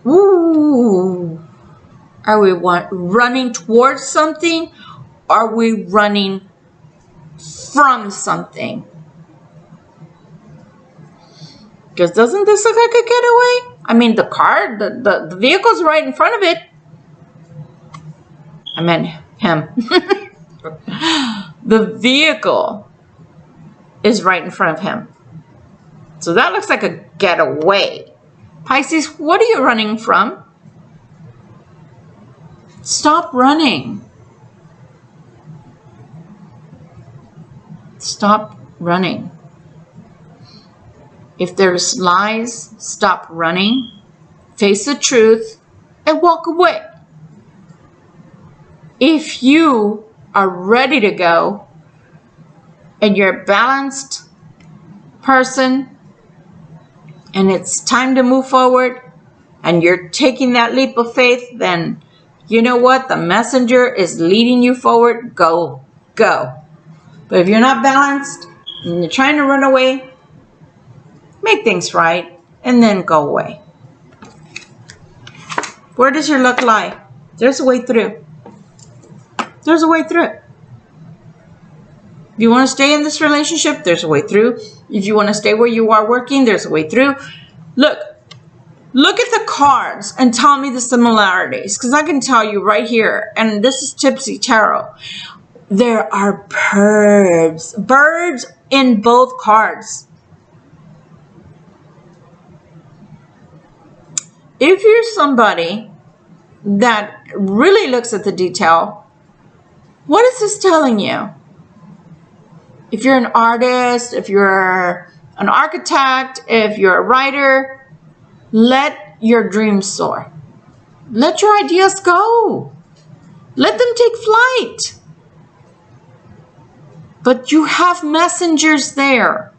A: Ooh. Are we running towards something? Are we running from something? Because doesn't this look like a getaway? I mean, the car, the vehicle's right in front of it. I meant him. The vehicle is right in front of him. So that looks like a getaway. Pisces, what are you running from? Stop running. Stop running. If there's lies, stop running. Face the truth and walk away. If you are ready to go and you're a balanced person and it's time to move forward and you're taking that leap of faith, then you know what? The messenger is leading you forward. Go. But if you're not balanced and you're trying to run away, make things right and then go away. Where does your luck lie? There's a way through. There's a way through. If you want to stay in this relationship, there's a way through. If you want to stay where you are working, there's a way through. Look at the cards and tell me the similarities, because I can tell you right here, and this is Tipsy Tarot. There are birds in both cards. If you're somebody that really looks at the detail, what is this telling you? If you're an artist, if you're an architect, if you're a writer, let your dreams soar. Let your ideas go. Let them take flight. But you have messengers there.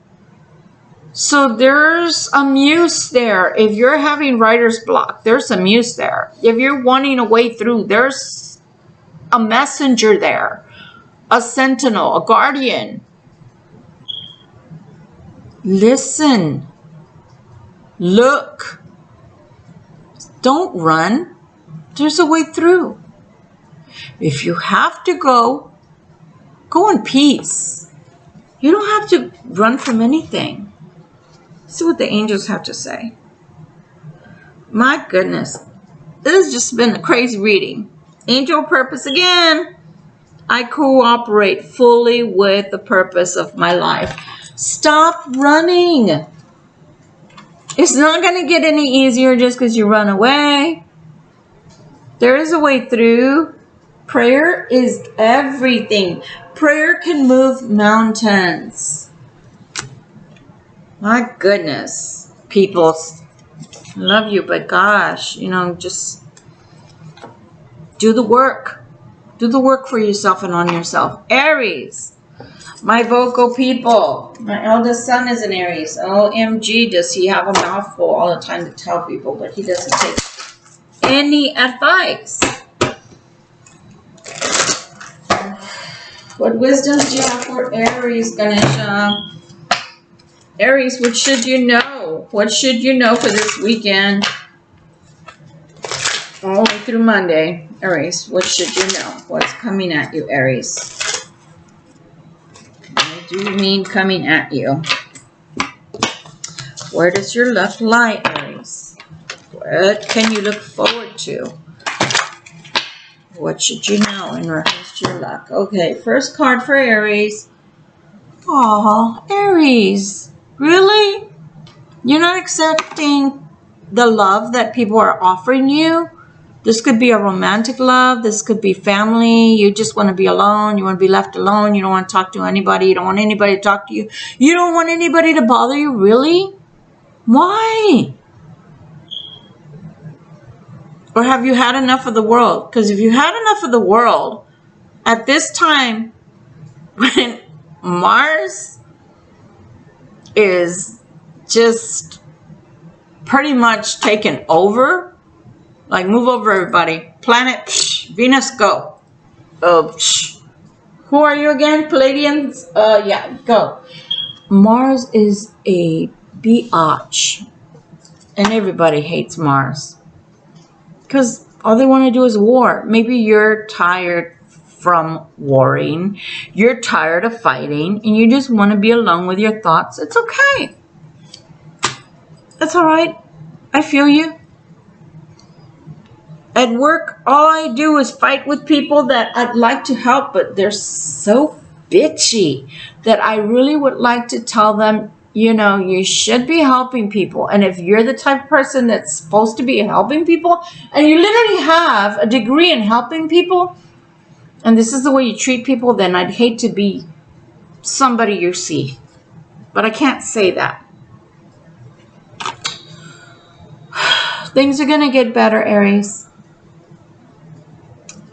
A: So there's a muse there. If you're having writer's block, there's a muse there. If you're wanting a way through, there's a messenger there. A sentinel, a guardian. Listen. Look. Don't run. There's a way through. If you have to go in peace. You don't have to run from anything. See what the angels have to say. My goodness. This has just been a crazy reading. Angel purpose again. I cooperate fully with the purpose of my life. Stop running. It's not going to get any easier just because you run away. There is a way through. Prayer is everything. Prayer can move mountains. My goodness. People, I love you, but gosh, just do the work. Do the work for yourself and on yourself. Aries. My vocal people. My eldest son is an Aries. OMG, does he have a mouthful all the time to tell people, but he doesn't take any advice. What wisdoms do you have for Aries, Ganesha? Aries, what should you know? What should you know for this weekend? All the way through Monday. Aries, what should you know? What's coming at you, Aries? What do you mean coming at you? Where does your luck lie, Aries? What can you look forward to? What should you know in reference to your luck? Okay, first card for Aries. Aw, Aries. Really? You're not accepting the love that people are offering you? This could be a romantic love. This could be family. You just want to be alone. You want to be left alone. You don't want to talk to anybody. You don't want anybody to talk to you. You don't want anybody to bother you. Really? Why? Or have you had enough of the world? Because if you had enough of the world, at this time, when Mars is just pretty much taken over, like, move over, everybody. Planet, Venus, go. Who are you again? Palladians? Yeah, go. Mars is a biatch. And everybody hates Mars. Because all they want to do is war. Maybe you're tired from warring. You're tired of fighting. And you just want to be alone with your thoughts. It's okay. That's all right. I feel you. At work, all I do is fight with people that I'd like to help, but they're so bitchy that I really would like to tell them, you know, you should be helping people. And if you're the type of person that's supposed to be helping people, and you literally have a degree in helping people, and this is the way you treat people, then I'd hate to be somebody you see. But I can't say that. Things are going to get better, Aries.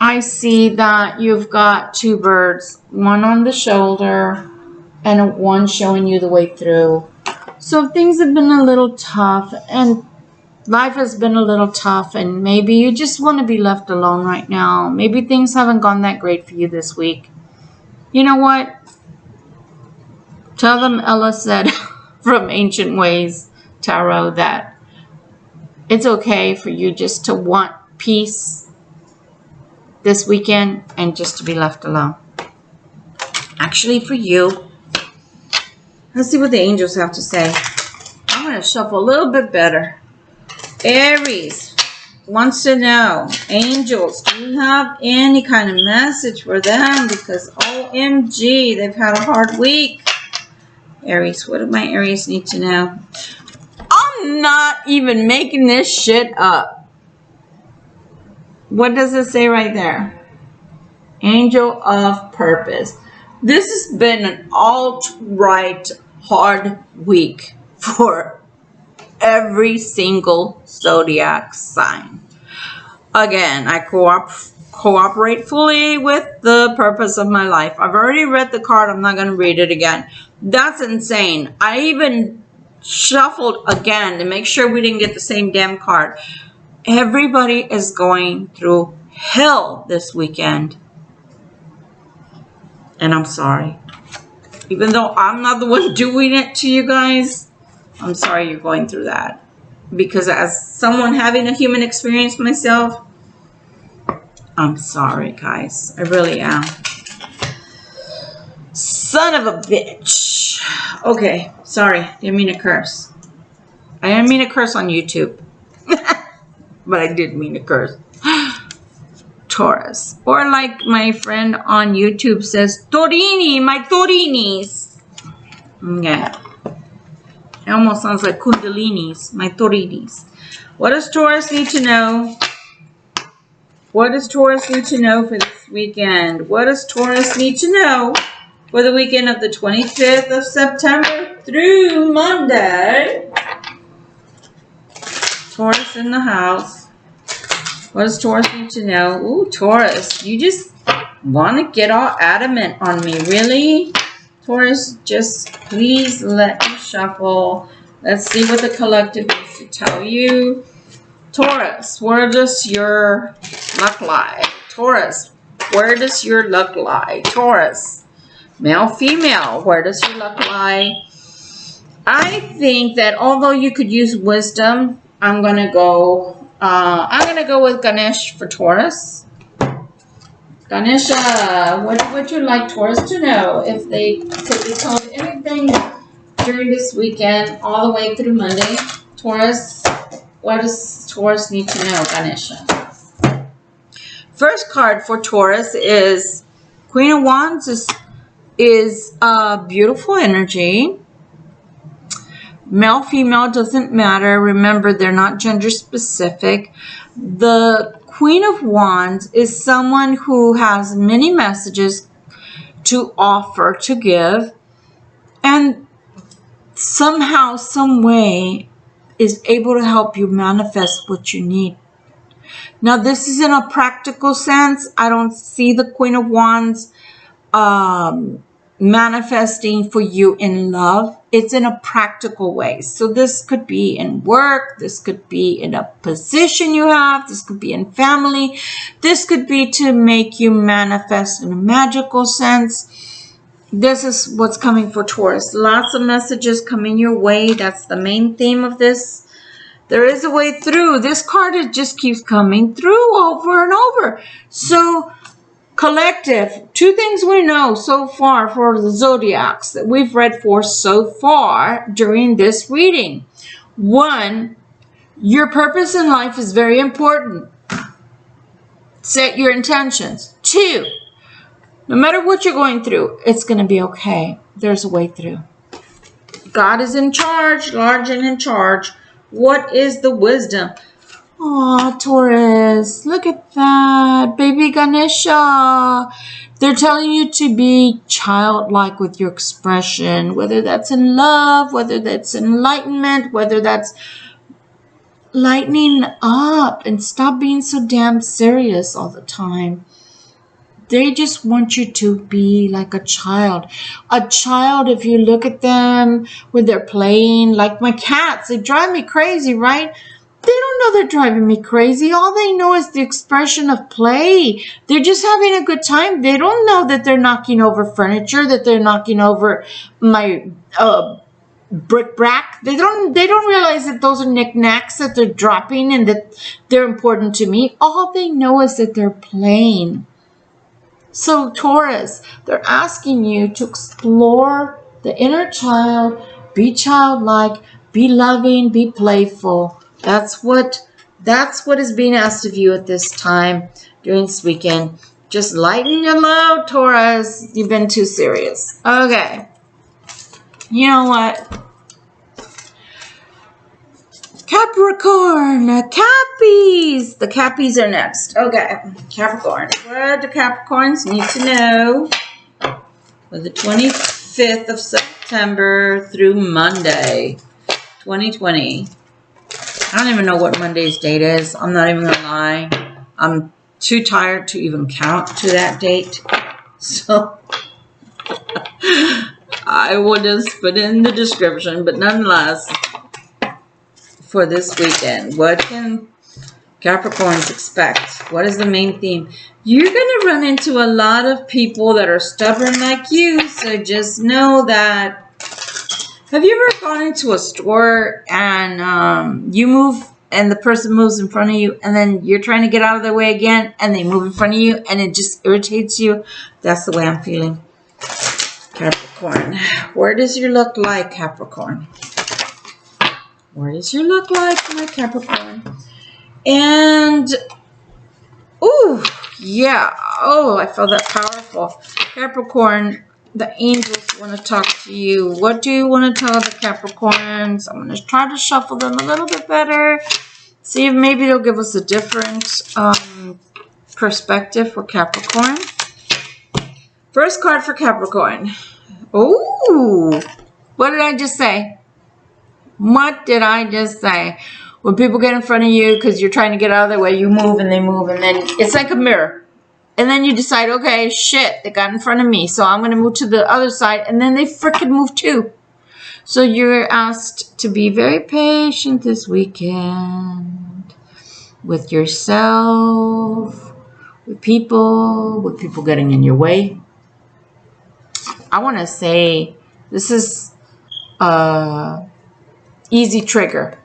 A: I see that you've got two birds, one on the shoulder and one showing you the way through. So things have been a little tough and life has been a little tough, and maybe you just want to be left alone right now. Maybe things haven't gone that great for you this week. You know what? Tell them Ella said from Ancient Ways Tarot that it's okay for you just to want peace this weekend and just to be left alone. Actually, for you, let's see what the angels have to say. I'm going to shuffle a little bit better. Aries wants to know, angels, do you have any kind of message for them? Because OMG, they've had a hard week. Aries, what do my Aries need to know? I'm not even making this shit up. What does it say right there? Angel of Purpose. This has been an alt-right hard week for every single zodiac sign. Again, I cooperate fully with the purpose of my life. I've already read the card. I'm not going to read it again. That's insane. I even shuffled again to make sure we didn't get the same damn card. Everybody is going through hell this weekend. And I'm sorry. Even though I'm not the one doing it to you guys, I'm sorry you're going through that. Because as someone having a human experience myself, I'm sorry, guys. I really am. Son of a bitch. Okay, sorry. Didn't mean to curse. I didn't mean to curse on YouTube. But I did mean to curse. Taurus. Or like my friend on YouTube says, Torini, my Torinis. Okay. It almost sounds like Kundalinis, my Torinis. What does Taurus need to know? What does Taurus need to know for this weekend? What does Taurus need to know for the weekend of the 25th of September through Monday? Taurus in the house. What does Taurus need to know? Ooh, Taurus, you just want to get all adamant on me. Really? Taurus, just please let me shuffle. Let's see what the collective needs to tell you. Taurus, where does your luck lie? Taurus, where does your luck lie? Taurus, male, female, where does your luck lie? I think that although you could use wisdom, I'm gonna go with Ganesh for Taurus. Ganesha, what would you like Taurus to know if they could be told anything during this weekend all the way through Monday? Taurus, what does Taurus need to know, Ganesha? First card for Taurus is Queen of Wands is a beautiful energy. Male, female doesn't matter. Remember, they're not gender specific. The Queen of Wands is someone who has many messages to offer, to give, and somehow, some way is able to help you manifest what you need. Now, this is in a practical sense. I don't see the Queen of Wands manifesting for you in love. It's in a practical way. So this could be in work. This could be in a position you have. This could be in family. This could be to make you manifest in a magical sense. This is what's coming for Taurus. Lots of messages coming your way. That's the main theme of this. There is a way through. This card, it just keeps coming through over and over. So, collective, two things we know so far for the Zodiacs that we've read for so far during this reading. One, your purpose in life is very important. Set your intentions. Two, no matter what you're going through, it's going to be okay. There's a way through. God is in charge, large and in charge. What is the wisdom? Aw, Taurus, look at that. Baby Ganesha. They're telling you to be childlike with your expression, whether that's in love, whether that's enlightenment, whether that's lightening up, and stop being so damn serious all the time. They just want you to be like a child. A child, if you look at them when they're playing, like my cats, they drive me crazy, right? They don't know they're driving me crazy. All they know is the expression of play. They're just having a good time. They don't know that they're knocking over furniture, that they're knocking over my bric-a-brac. They don't realize that those are knickknacks that they're dropping and that they're important to me. All they know is that they're playing. So Taurus, they're asking you to explore the inner child, be childlike, be loving, be playful. That's what is being asked of you at this time during this weekend. Just lighten your load, Taurus. You've been too serious. Okay. You know what? Capricorn, Cappies. The Cappies are next. Okay, Capricorn. What do Capricorns need to know for the 25th of September through Monday, 2020? I don't even know what Monday's date is. I'm not even going to lie. I'm too tired to even count to that date. So I will just put in the description, but nonetheless, for this weekend, what can Capricorns expect? What is the main theme? You're going to run into a lot of people that are stubborn like you, so just know that. Have you ever gone into a store and you move and the person moves in front of you and then you're trying to get out of their way again and they move in front of you and it just irritates you? That's the way I'm feeling. Capricorn. Where does your look like, Capricorn? What does your look like, my Capricorn? And, ooh, yeah. Oh, I felt that powerful. Capricorn, the angels want to talk to you. What do you want to tell the Capricorns? I'm going to try to shuffle them a little bit better. See if maybe they'll give us a different perspective for Capricorn. First card for Capricorn. Ooh, what did I just say? What did I just say? When people get in front of you because you're trying to get out of their way, you move and they move, and then it's like a mirror. And then you decide, okay, shit, they got in front of me, so I'm going to move to the other side, and then they freaking move too. So you're asked to be very patient this weekend with yourself, with people getting in your way. I want to say this is easy trigger.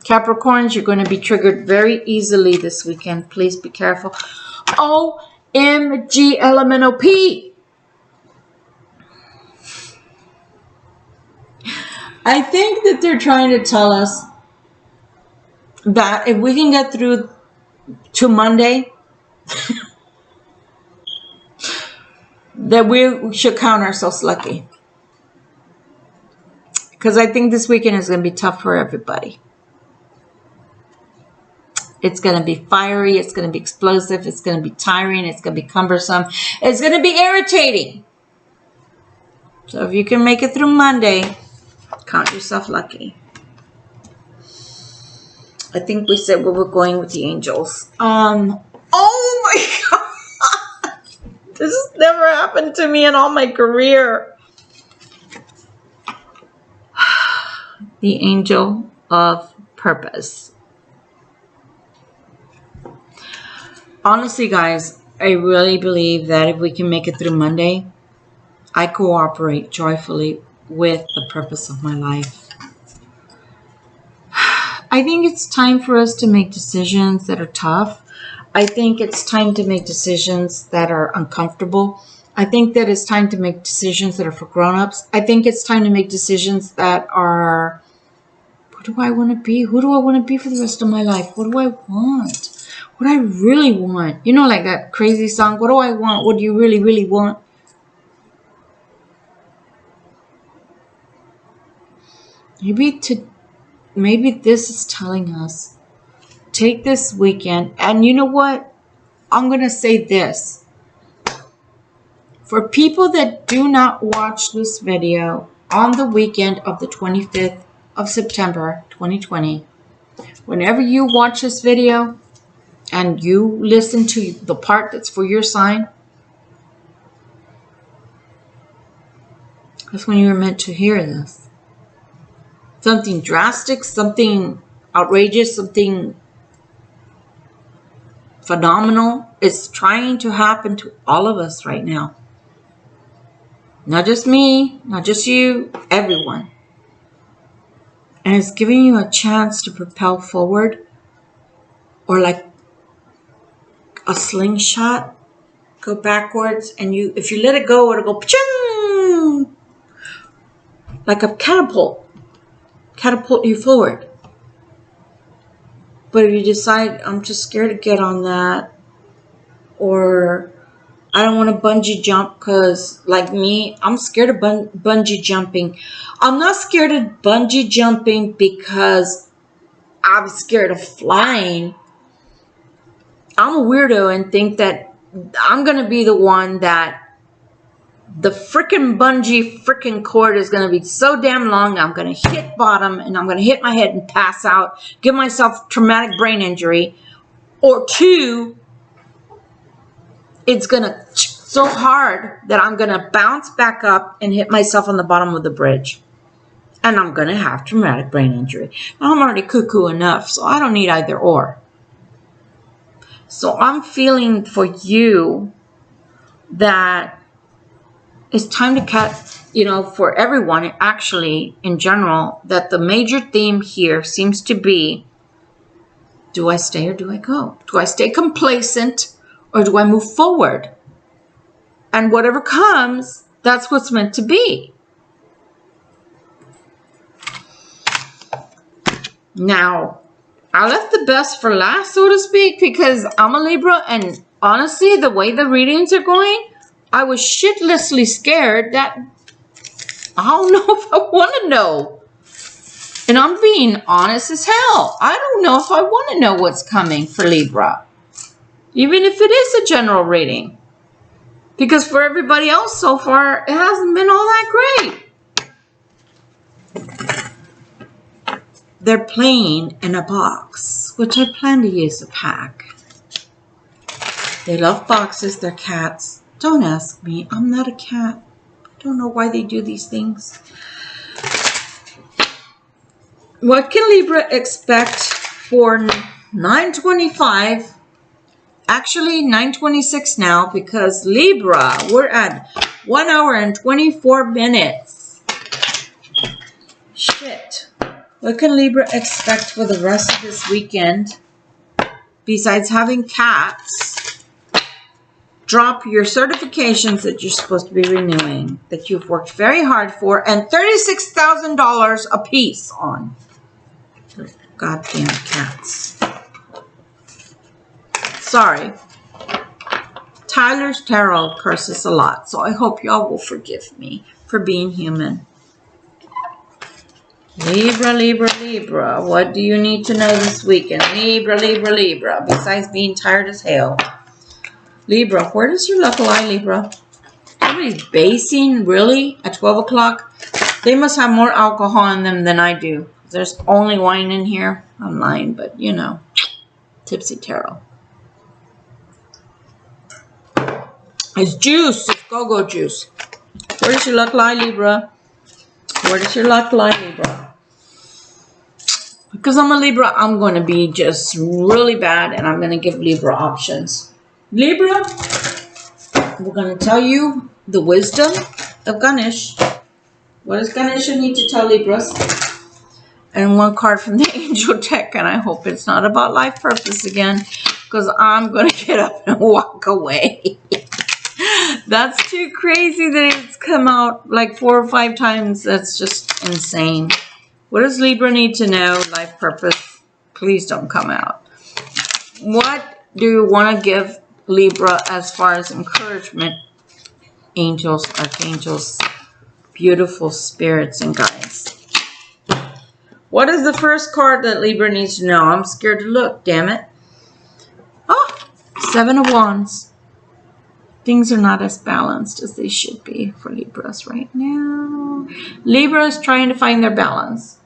A: Capricorns, you're going to be triggered very easily this weekend. Please be careful. OMG LMNOP. I think that they're trying to tell us that if we can get through to Monday, that we should count ourselves lucky. Because I think this weekend is going to be tough for everybody. It's going to be fiery. It's going to be explosive. It's going to be tiring. It's going to be cumbersome. It's going to be irritating. So if you can make it through Monday, count yourself lucky. I think we said we were going with the angels. Oh my God. This has never happened to me in all my career. The angel of purpose. Honestly, guys, I really believe that if we can make it through Monday, I cooperate joyfully with the purpose of my life. I think it's time for us to make decisions that are tough. I think it's time to make decisions that are uncomfortable. I think that it's time to make decisions that are for grown-ups. I think it's time to make decisions that are, what do I want to be? Who do I want to be for the rest of my life? What do I want? What do I really want? You know, like that crazy song, what do I want? What do you really, really want? Maybe this is telling us, take this weekend, and you know what? I'm going to say this. For people that do not watch this video on the weekend of the 25th of September, 2020, whenever you watch this video and you listen to the part that's for your sign, that's when you were meant to hear this. Something drastic, something outrageous, something phenomenal is trying to happen to all of us right now. Not just me, not just you, everyone. And it's giving you a chance to propel forward, or like a slingshot, go backwards, and if you let it go, it'll go pa-chung! Like a catapult you forward. But if you decide, I'm just scared to get on that, or I don't want to bungee jump because, like me, I'm scared of bungee jumping. I'm not scared of bungee jumping because I'm scared of flying. I'm a weirdo and think that I'm going to be the one that the freaking bungee cord is going to be so damn long, I'm going to hit bottom and I'm going to hit my head and pass out, give myself traumatic brain injury. Or two, it's going to so hard that I'm going to bounce back up and hit myself on the bottom of the bridge. And I'm going to have traumatic brain injury. I'm already cuckoo enough, so I don't need either or. So I'm feeling for you that it's time to cut, for everyone, actually, in general, that the major theme here seems to be, do I stay or do I go? Do I stay complacent or do I move forward? And whatever comes, that's what's meant to be. Now, I left the best for last, so to speak, because I'm a Libra, and honestly, the way the readings are going, I was shitlessly scared that I don't know if I want to know. And I'm being honest as hell. I don't know if I want to know what's coming for Libra. Even if it is a general reading. Because for everybody else so far, it hasn't been all that great. They're playing in a box, which I plan to use a pack. They love boxes, they're cats. Don't ask me, I'm not a cat. I don't know why they do these things. What can Libra expect for 9/25? Actually, 9/26 now, because Libra, we're at 1 hour and 24 minutes. Shit. What can Libra expect for the rest of this weekend? Besides having cats, drop your certifications that you're supposed to be renewing, that you've worked very hard for, and $36,000 a piece on. Goddamn cats. Sorry. Tyler's tarot curses a lot, so I hope y'all will forgive me for being human. Libra, Libra, Libra. What do you need to know this weekend? Libra, Libra, Libra. Besides being tired as hell. Libra, where does your luck lie, Libra? Somebody's basing, really? At 12 o'clock? They must have more alcohol in them than I do. There's only wine in here. I'm lying, but you know. Tipsy tarot. It's juice. It's go-go juice. Where does your luck lie, Libra? Where does your luck lie, Libra? Because I'm a Libra, I'm going to be just really bad, and I'm going to give Libra options. Libra, we're going to tell you the wisdom of Ganesh. What does Ganesha need to tell Libras? And one card from the angel deck, and I hope it's not about life purpose again, because I'm going to get up and walk away. That's too crazy that it's come out like 4 or 5 times. That's just insane. What does Libra need to know? Life purpose. Please don't come out. What do you want to give Libra as far as encouragement? Angels, archangels, beautiful spirits and guides. What is the first card that Libra needs to know? I'm scared to look, damn it. Oh, 7 of Wands. Things are not as balanced as they should be for Libras right now. Libra is trying to find their balance.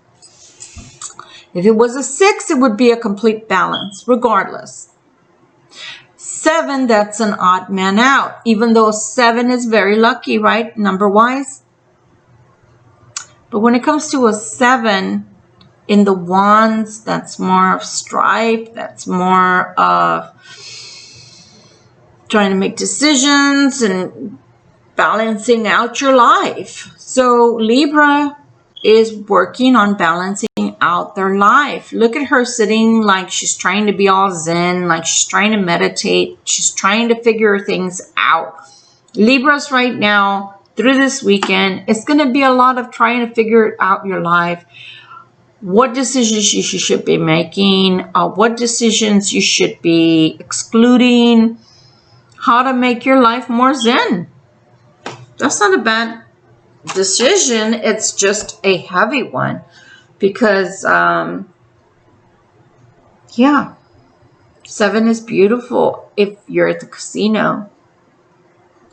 A: If it was a 6, it would be a complete balance, regardless. 7, that's an odd man out, even though 7 is very lucky, right, number-wise. But when it comes to a 7 in the Wands, that's more of strife, that's more of trying to make decisions and balancing out your life. So Libra is working on balancing out their life. Look at her sitting like she's trying to be all zen, like she's trying to meditate. She's trying to figure things out. Libras right now, through this weekend, it's going to be a lot of trying to figure out your life. What decisions you should be making, what decisions you should be excluding, how to make your life more zen. That's not a bad decision. It's just a heavy one because, yeah, 7 is beautiful if you're at the casino.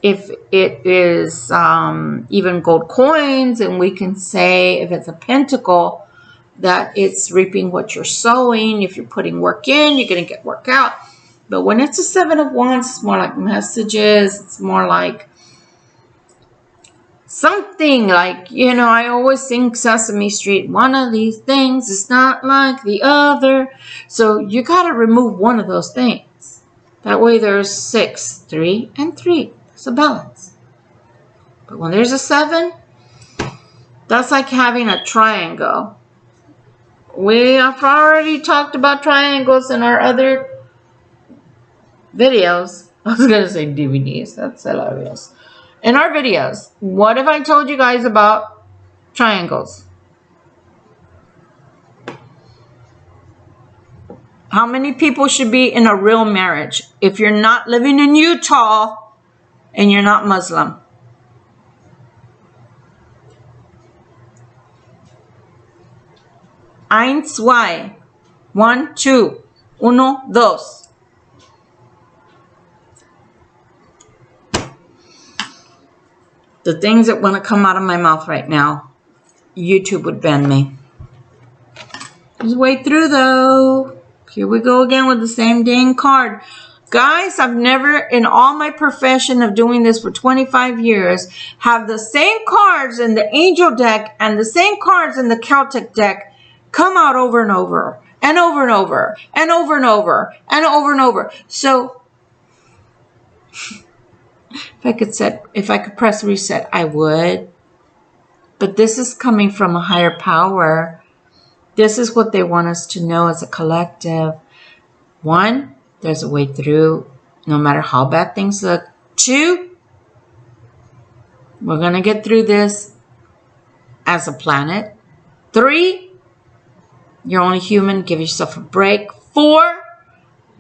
A: If it is even gold coins, and we can say if it's a pentacle, that it's reaping what you're sowing. If you're putting work in, you're going to get work out. But when it's a 7 of Wands, it's more like messages. It's more like something like, you know, I always sing Sesame Street. One of these things is not like the other. So you got to remove one of those things. That way there's 6, 3, and 3. It's a balance. But when there's a 7, that's like having a triangle. We have already talked about triangles in our other videos. I was going to say DVDs. That's hilarious. In our videos, what if I told you guys about triangles? How many people should be in a real marriage if you're not living in Utah and you're not Muslim? Eins, zwei. 1, 2. Uno, dos. The things that want to come out of my mouth right now, YouTube would ban me. Just wait through though. Here we go again with the same dang card. Guys, I've never, in all my profession of doing this for 25 years, have the same cards in the angel deck and the same cards in the Celtic deck come out over and over and over and over and over and over and over and over. So if I could press reset, I would. But this is coming from a higher power. This is what they want us to know as a collective. 1, there's a way through, no matter how bad things look. 2, we're going to get through this as a planet. 3, you're only human. Give yourself a break. 4,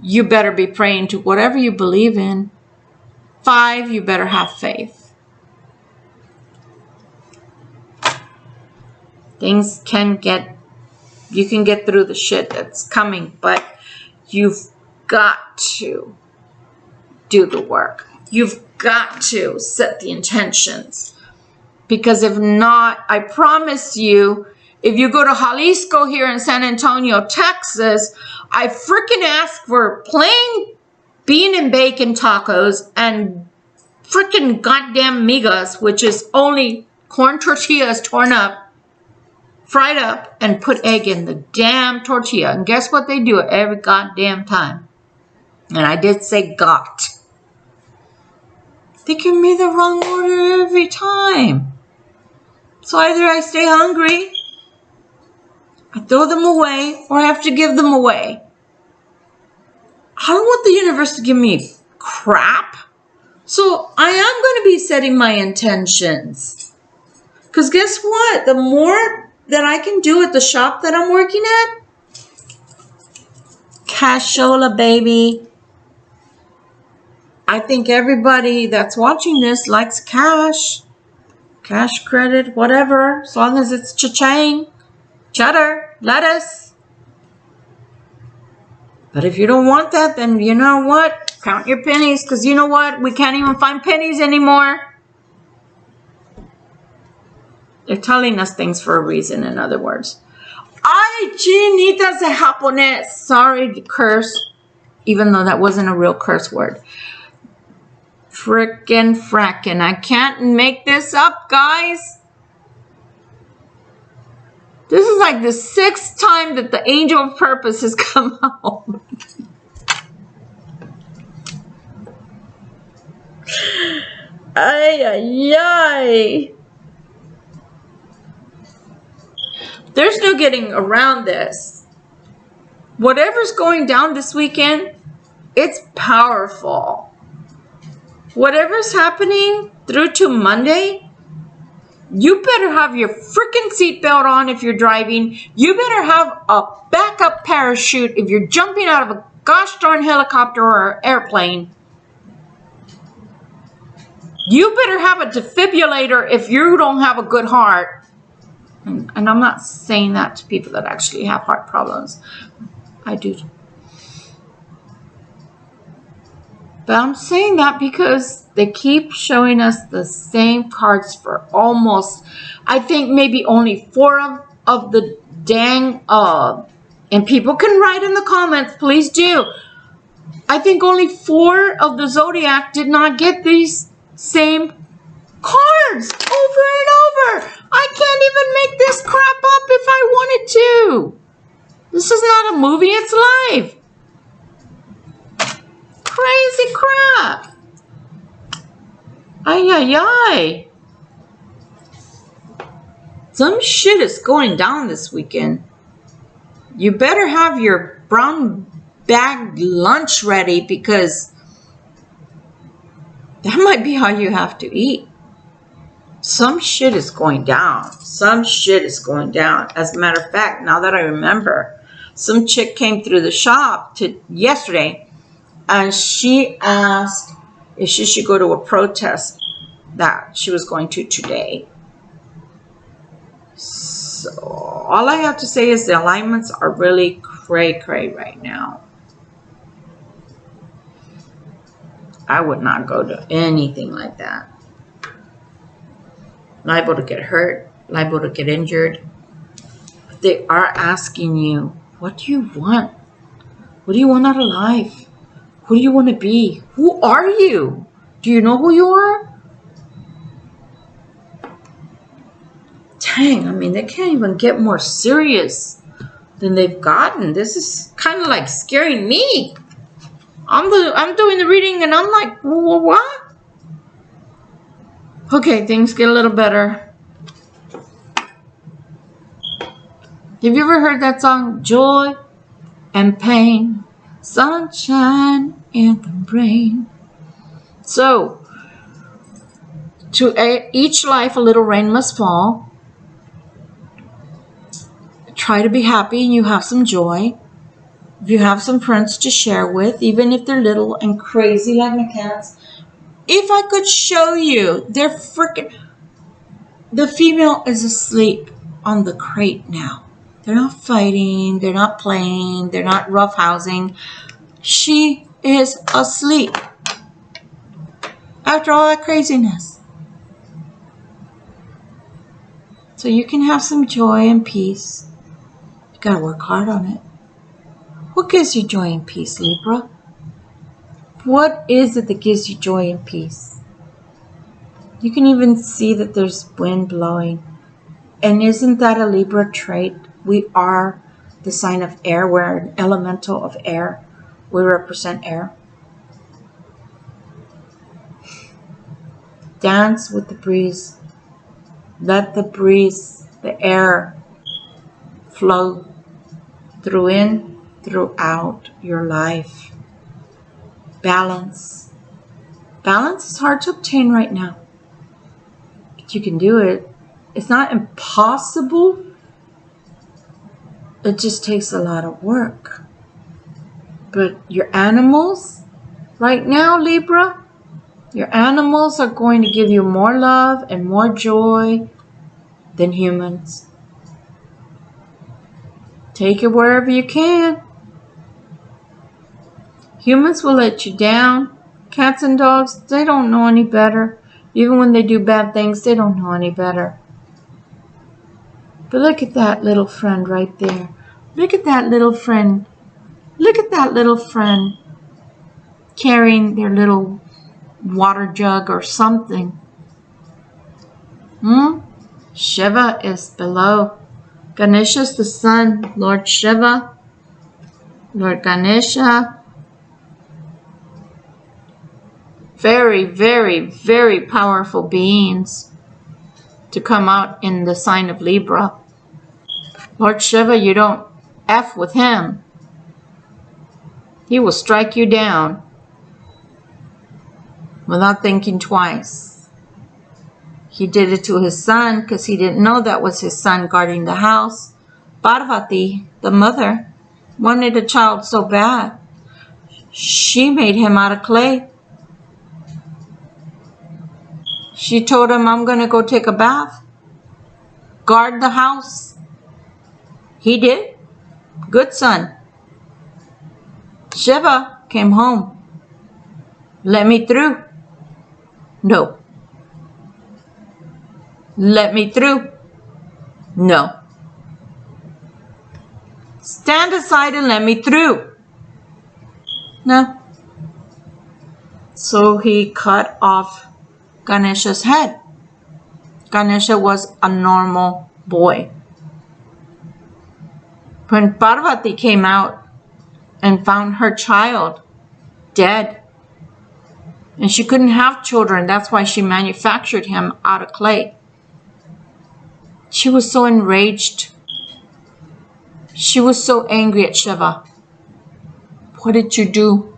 A: you better be praying to whatever you believe in. 5, you better have faith. Things can get, you can get through the shit that's coming, but you've got to do the work. You've got to set the intentions. Because if not, I promise you, if you go to Jalisco here in San Antonio, Texas, I freaking ask for plain bean and bacon tacos and freaking goddamn migas, which is only corn tortillas torn up, fried up, and put egg in the damn tortilla. And guess what they do every goddamn time? And I did say got. They give me the wrong order every time. So either I stay hungry, I throw them away, or I have to give them away. I don't want the universe to give me crap. So I am going to be setting my intentions. Because guess what? The more that I can do at the shop that I'm working at, cashola, baby. I think everybody that's watching this likes cash. Cash, credit, whatever. As long as it's cha-ching, cheddar, lettuce. But if you don't want that, then you know what? Count your pennies, because you know what? We can't even find pennies anymore. They're telling us things for a reason, in other words. Ay, chinitas de japonés. Sorry, curse. Even though that wasn't a real curse word. Frickin'. I can't make this up, guys. This is like the 6th time that the angel of purpose has come home. Ay. There's no getting around this. Whatever's going down this weekend, it's powerful. Whatever's happening through to Monday, you better have your freaking seatbelt on if you're driving. You better have a backup parachute if you're jumping out of a gosh darn helicopter or airplane. You better have a defibrillator if you don't have a good heart. And I'm not saying that to people that actually have heart problems. I do. But I'm saying that because they keep showing us the same cards for almost, I think maybe only 4 of the dang, and people can write in the comments, please do. I think only 4 of the Zodiac did not get these same cards over and over. I can't even make this crap up if I wanted to. This is not a movie, it's live. Crazy crap. Ay. Some shit is going down this weekend. You better have your brown bag lunch ready, because that might be how you have to eat. Some shit is going down. Some shit is going down. As a matter of fact, now that I remember, some chick came through the shop yesterday, and she asked if she should go to a protest that she was going to today. So all I have to say is the alignments are really cray right now. I would not go to anything like that. Liable to get hurt, liable to get injured. But they are asking you, what do you want? What do you want out of life? Who do you want to be? Who are you? Do you know who you are? Dang, I mean, they can't even get more serious than they've gotten. This is kind of like scaring me. I'm doing the reading and I'm like, what? Okay, things get a little better. Have you ever heard that song? Joy and pain, sunshine and the rain. So, to each life a little rain must fall. Try to be happy and you have some joy. If you have some friends to share with, even if they're little and crazy like my cats, If I could show you, they're freaking... The female is asleep on the crate now. They're not fighting. They're not playing. They're not roughhousing. She is asleep. After all that craziness. So you can have some joy and peace. You gotta work hard on it. What gives you joy and peace, Libra? What is it that gives you joy and peace? You can even see that there's wind blowing. And isn't that a Libra trait? We are the sign of air. We're an elemental of air. We represent air. Dance with the breeze. Let the breeze, the air, flow throughout your life. Balance. Balance is hard to obtain right now. But you can do it. It's not impossible. It just takes a lot of work. But your animals, right now, Libra, your animals are going to give you more love and more joy than humans. Take it wherever you can. Humans will let you down. Cats and dogs, they don't know any better. Even when they do bad things, they don't know any better. But look at that little friend right there. Look at that little friend. Look at that little friend carrying their little water jug or something. Shiva is below. Ganesha is the sun. Lord Shiva, Lord Ganesha. Very, very, very powerful beings to come out in the sign of Libra. Lord Shiva, you don't F with him. He will strike you down without thinking twice. He did it to his son because he didn't know that was his son guarding the house. Parvati, the mother, wanted a child so bad. She made him out of clay. She told him, I'm going to go take a bath. Guard the house. He did. Good son. Shiva came home. Let me through. No. Let me through. No. Stand aside and let me through. No. So he cut off Ganesha's head. Ganesha was a normal boy. When Parvati came out and found her child dead, and she couldn't have children, that's why she manufactured him out of clay. She was so enraged. She was so angry at Shiva. What did you do?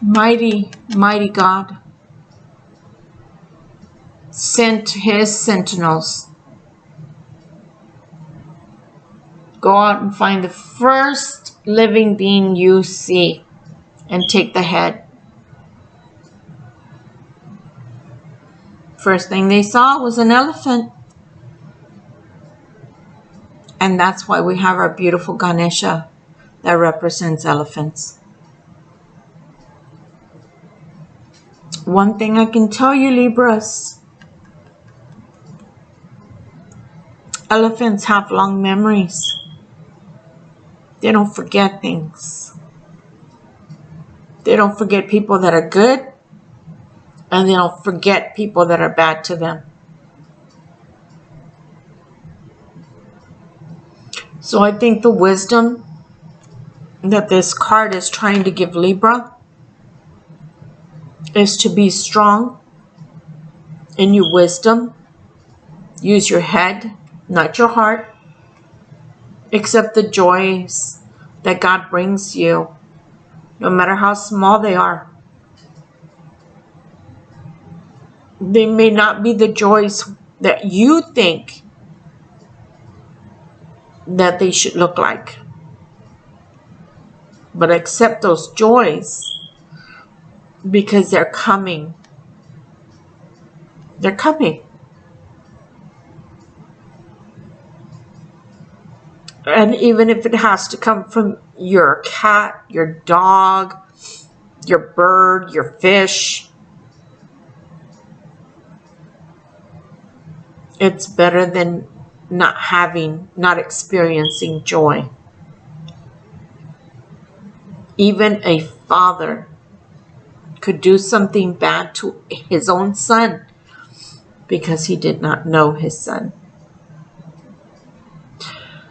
A: Mighty, mighty God sent his sentinels. Go out and find the first living being you see and take the head. First thing they saw was an elephant. And that's why we have our beautiful Ganesha that represents elephants. One thing I can tell you, Libras, elephants have long memories. They don't forget things. They don't forget people that are good, and they don't forget people that are bad to them. So I think the wisdom that this card is trying to give Libra is to be strong in your wisdom. Use your head, not your heart. Accept the joys that God brings you, no matter how small they are. They may not be the joys that you think that they should look like.
B: But accept those joys because they're coming. They're coming. And even if it has to come from your cat, your dog, your bird, your fish, it's better than not experiencing joy. Even a father could do something bad to his own son because he did not know his son.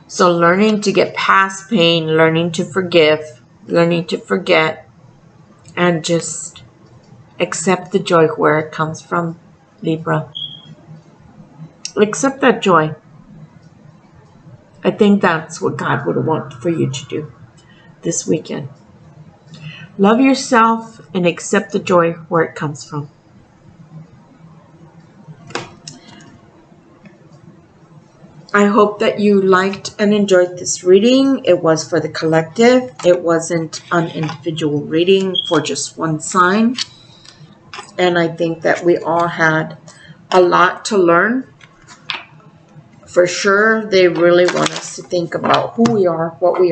B: So learning to get past pain, learning to forgive, learning to forget, and just accept the joy where it comes from, Libra. Accept that joy. I think that's what God would want for you to do this weekend. Love yourself and accept the joy where it comes from. I hope that you liked and enjoyed this reading. It was for the collective. It wasn't an individual reading for just one sign. And I think that we all had a lot to learn. For sure, they really want us to think about who we are, what we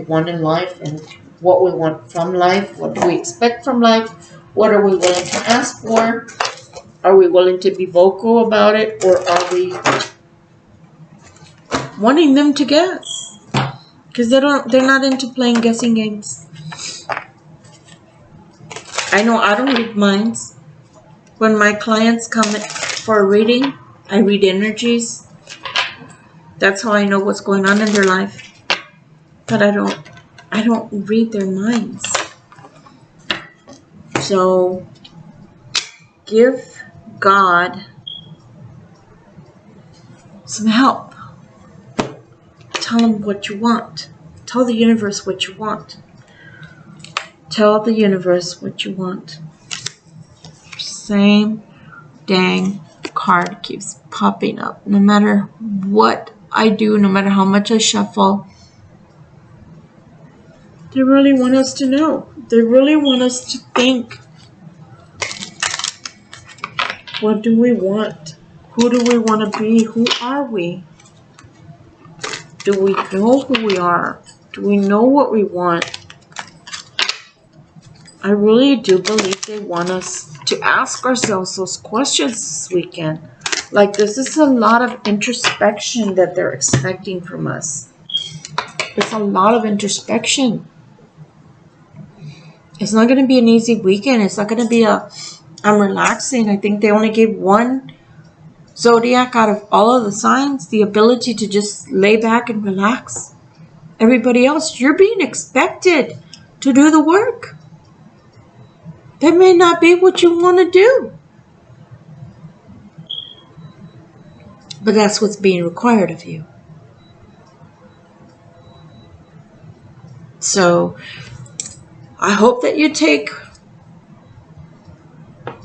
B: want in life, and what we want from life, what do we expect from life, what are we willing to ask for, are we willing to be vocal about it, or are we wanting them to guess? Because they're not into playing guessing games. I know I don't read minds. When my clients come for a reading, I read energies. That's how I know what's going on in their life. But I don't read their minds. So give God some help. Tell him what you want. Tell the universe what you want. Tell the universe what you want. Same dang card keeps popping up. No matter what I do, no matter how much I shuffle, they really want us to know. They really want us to think. What do we want? Who do we want to be? Who are we? Do we know who we are? Do we know what we want? I really do believe they want us to ask ourselves those questions this weekend. Like, this is a lot of introspection that they're expecting from us. It's a lot of introspection. It's not going to be an easy weekend. It's not going to be I'm relaxing. I think they only gave one Zodiac out of all of the signs the ability to just lay back and relax. Everybody else, you're being expected to do the work. That may not be what you want to do, but that's what's being required of you. So I hope that you take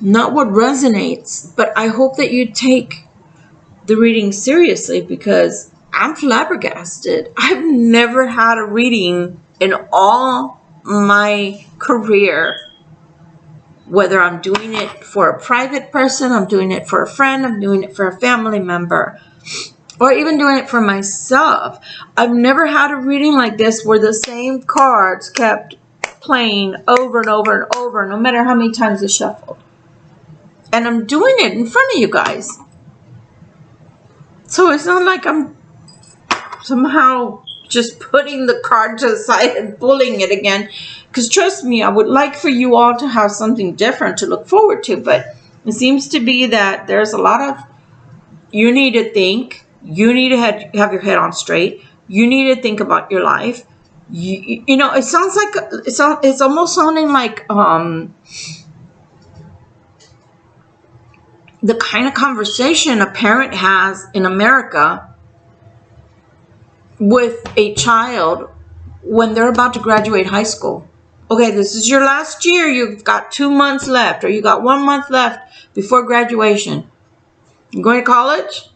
B: not what resonates, but I hope that you take the reading seriously, because I'm flabbergasted. I've never had a reading in all my career, whether I'm doing it for a private person, I'm doing it for a friend, I'm doing it for a family member, or even doing it for myself. I've never had a reading like this where the same cards kept playing over and over and over, no matter how many times it's shuffled. And I'm doing it in front of you guys. So it's not like I'm somehow just putting the card to the side and pulling it again. Because trust me, I would like for you all to have something different to look forward to. But it seems to be that there's a lot of, you need to think. You need to have your head on straight. You need to think about your life. You know, it sounds like, it's almost sounding like the kind of conversation a parent has in America with a child when they're about to graduate high school. Okay, this is your last year. You've got 2 months left, or you got 1 month left before graduation. You're going to college?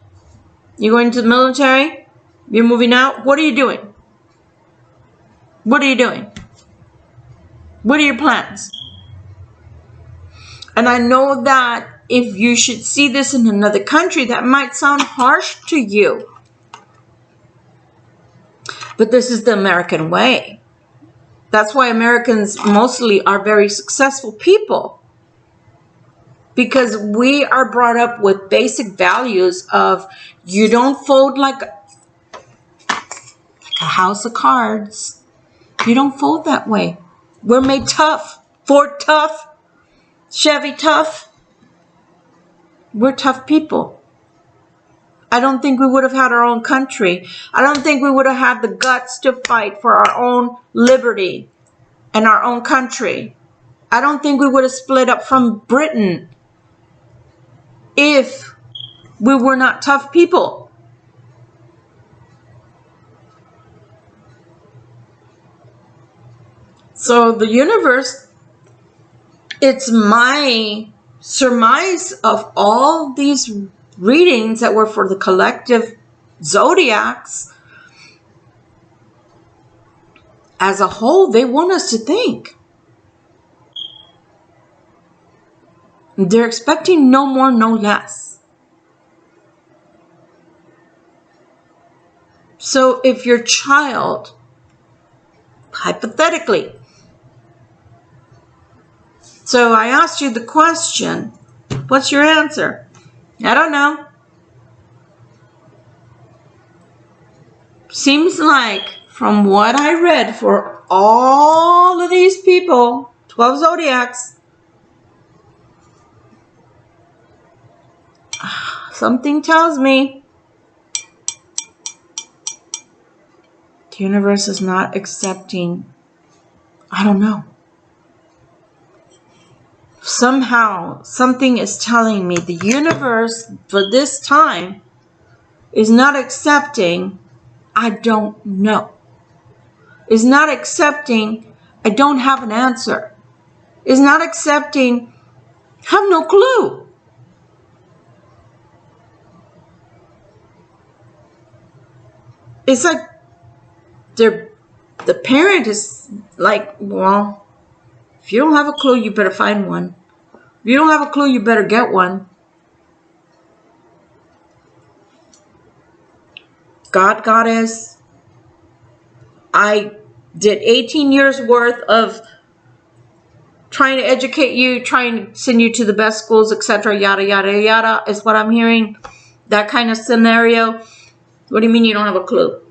B: You're going to the military? You're moving out? What are you doing? What are you doing? What are your plans? And I know that if you should see this in another country, that might sound harsh to you. But this is the American way. That's why Americans mostly are very successful people. Because we are brought up with basic values of you don't fold like a house of cards. You don't fold that way. We're made tough. Ford tough. Chevy tough. We're tough people. I don't think we would have had our own country. I don't think we would have had the guts to fight for our own liberty and our own country. I don't think we would have split up from Britain if we were not tough people. So the universe, it's my surmise of all these readings that were for the collective zodiacs. As a whole, they want us to think. They're expecting no more, no less. So if your child, hypothetically, so I asked you the question, what's your answer? I don't know. Seems like from what I read for all of these people, 12 zodiacs, something tells me the universe is not accepting. I don't know. Somehow, something is telling me the universe for this time is not accepting. I don't know. Is not accepting. I don't have an answer. Is not accepting. Have no clue. It's like the parent is like, well, if you don't have a clue, you better find one. If you don't have a clue, you better get one. God, Goddess, I did 18 years worth of trying to educate you, trying to send you to the best schools, etc., yada, yada, yada, is what I'm hearing. That kind of scenario. What do you mean you don't have a clue?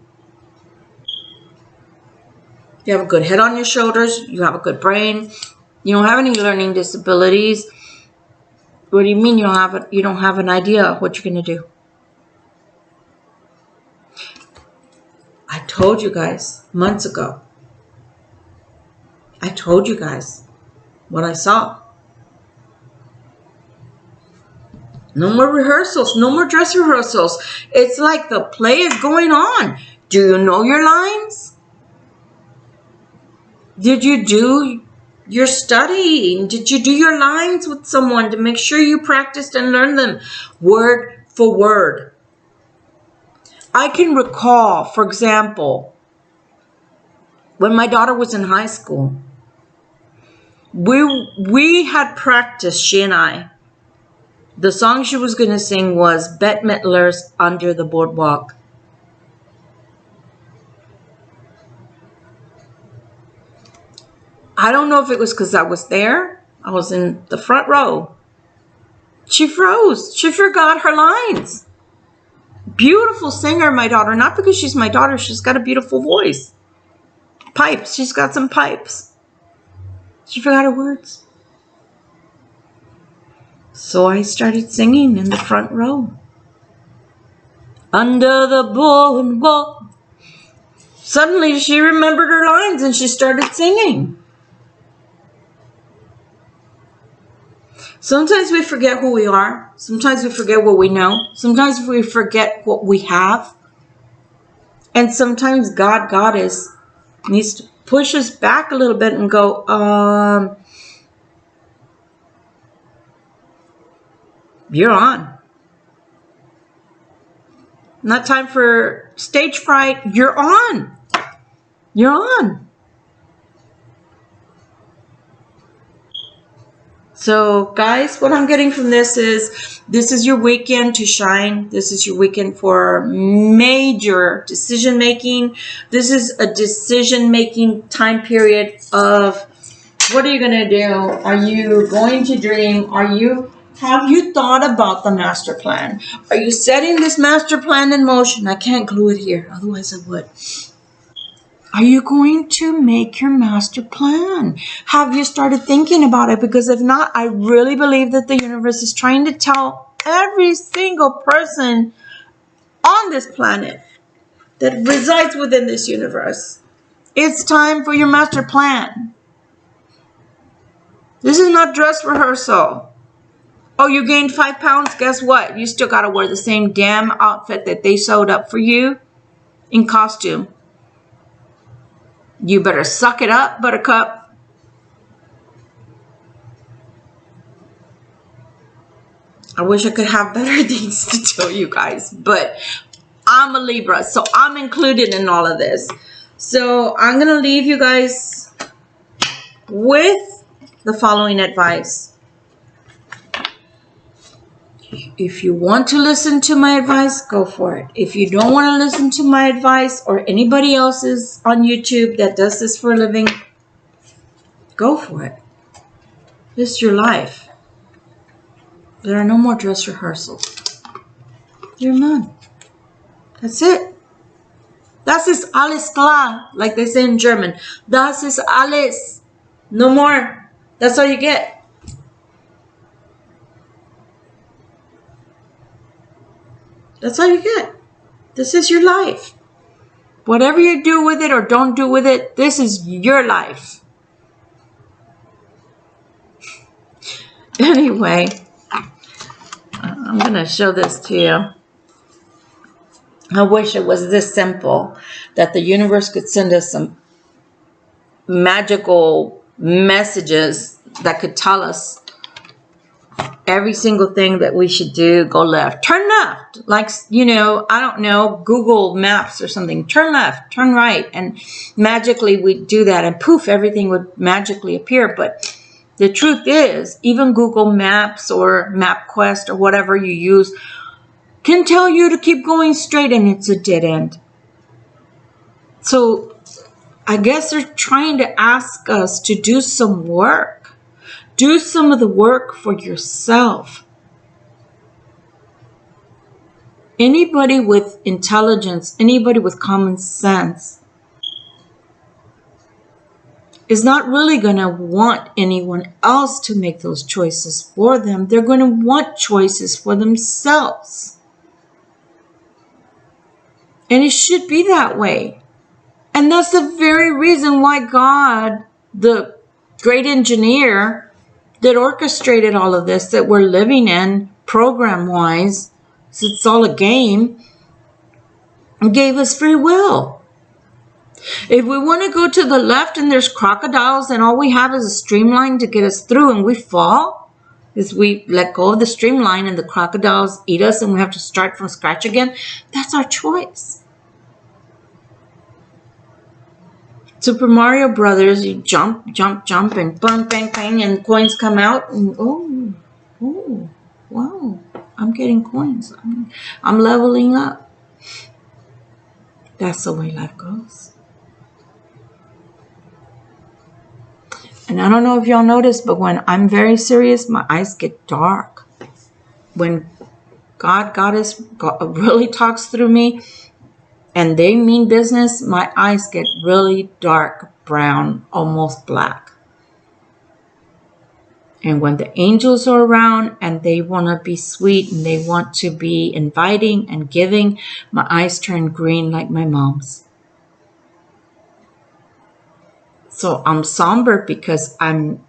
B: You have a good head on your shoulders. You have a good brain. You don't have any learning disabilities. What do you mean you don't have an idea of what you're going to do? I told you guys months ago. I told you guys what I saw. No more rehearsals. No more dress rehearsals. It's like the play is going on. Do you know your lines? Did you do your studying? Did you do your lines with someone to make sure you practiced and learned them word for word? I can recall, for example, when my daughter was in high school, we had practiced, she and I. The song she was going to sing was Bette Midler's Under the Boardwalk. I don't know if it was because I was there. I was in the front row. She froze. She forgot her lines. Beautiful singer, my daughter. Not because she's my daughter. She's got a beautiful voice. Pipes. She's got some pipes. She forgot her words. So I started singing in the front row. Under the boardwalk. Suddenly she remembered her lines and she started singing. Sometimes we forget who we are. Sometimes we forget what we know. Sometimes we forget what we have. And sometimes God, Goddess, needs to push us back a little bit and go, you're on. Not time for stage fright. You're on. You're on. So, guys, what I'm getting from this is your weekend to shine. This is your weekend for major decision making. This is a decision making time period of what are you going to do? Are you going to dream? Have you thought about the master plan? Are you setting this master plan in motion? I can't glue it here, otherwise I would. Are you going to make your master plan? Have you started thinking about it? Because if not, I really believe that the universe is trying to tell every single person on this planet that resides within this universe, it's time for your master plan. This is not dress rehearsal. Oh, you gained 5 pounds? Guess what? You still got to wear the same damn outfit that they sewed up for you in costume. You better suck it up, Buttercup. I wish I could have better things to tell you guys, but I'm a Libra, so I'm included in all of this. So I'm going to leave you guys with the following advice. If you want to listen to my advice, go for it. If you don't want to listen to my advice or anybody else's on YouTube that does this for a living, go for it. This is your life. There are no more dress rehearsals. There are none. That's it. Das ist alles klar, like they say in German. Das ist alles. No more. That's all you get. That's all you get. This is your life. Whatever you do with it or don't do with it, this is your life. Anyway, I'm going to show this to you. I wish it was this simple, that the universe could send us some magical messages that could tell us every single thing that we should do. Go left, turn left, like, I don't know, Google Maps or something. Turn left, turn right, and magically we'd do that, and poof, everything would magically appear. But the truth is, even Google Maps or MapQuest or whatever you use can tell you to keep going straight, and it's a dead end. So I guess they're trying to ask us to do some work. Do some of the work for yourself. Anybody with intelligence, anybody with common sense is not really going to want anyone else to make those choices for them. They're going to want choices for themselves. And it should be that way. And that's the very reason why God, the great engineer that orchestrated all of this that we're living in program-wise, so it's all a game, and gave us free will. If we want to go to the left and there's crocodiles and all we have is a streamline to get us through and we fall, is we let go of the streamline and the crocodiles eat us and we have to start from scratch again, that's our choice. Super Mario Brothers, you jump, jump, jump, and bang, bang, bang, and coins come out. And oh, wow, I'm getting coins. I'm leveling up. That's the way life goes. And I don't know if y'all noticed, but when I'm very serious, my eyes get dark. When God really talks through me, and they mean business, my eyes get really dark brown, almost black. And when the angels are around and they want to be sweet and they want to be inviting and giving, my eyes turn green like my mom's. So I'm somber because I'm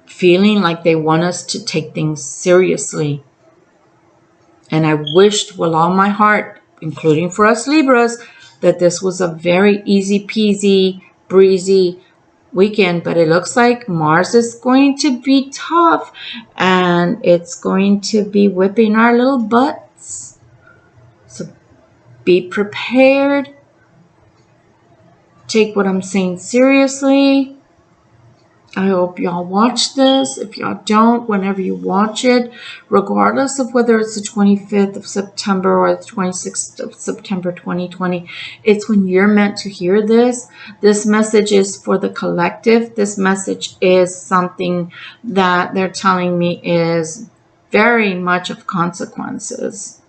B: feeling like they want us to take things seriously. And I wished with all my heart, including for us Libras, that this was a very easy peasy, breezy weekend. But it looks like Mars is going to be tough and it's going to be whipping our little butts. So be prepared. Take what I'm saying seriously. I hope y'all watch this. If y'all don't, whenever you watch it, regardless of whether it's the 25th of September or the 26th of September 2020, it's when you're meant to hear this. This message is for the collective. This message is something that they're telling me is very much of consequences.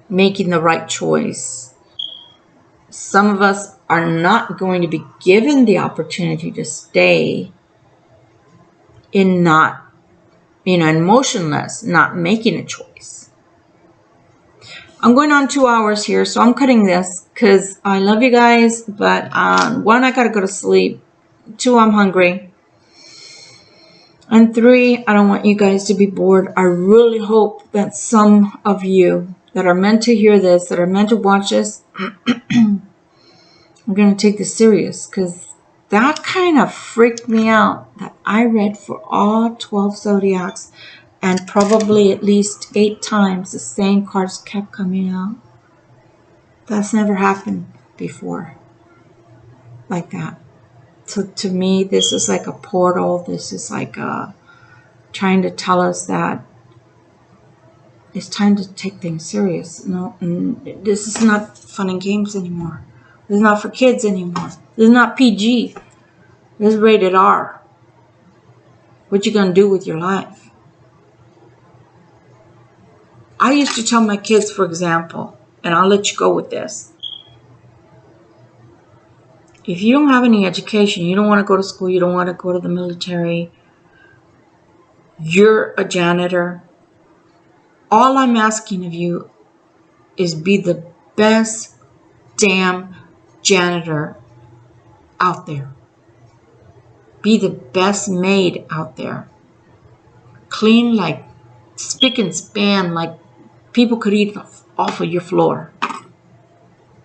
B: Making the right choice. Some of us are not going to be given the opportunity to stay in not, in motionless, not making a choice. I'm going on 2 hours here, so I'm cutting this because I love you guys, but 1, I gotta go to sleep. 2, I'm hungry. And 3, I don't want you guys to be bored. I really hope that some of you that are meant to hear this, that are meant to watch this, I'm going to take this serious, because that kind of freaked me out that I read for all 12 zodiacs, and probably at least 8 times the same cards kept coming out. That's never happened before like that. So to me, this is like a portal. This is like trying to tell us that it's time to take things serious. No, this is not fun and games anymore. This is not for kids anymore. This is not PG. This is rated R. What you gonna do with your life? I used to tell my kids, for example, and I'll let you go with this. If you don't have any education, you don't want to go to school, you don't want to go to the military, you're a janitor, all I'm asking of you is be the best damn janitor out there. Be the best maid out there. Clean like spick and span, like people could eat off of your floor.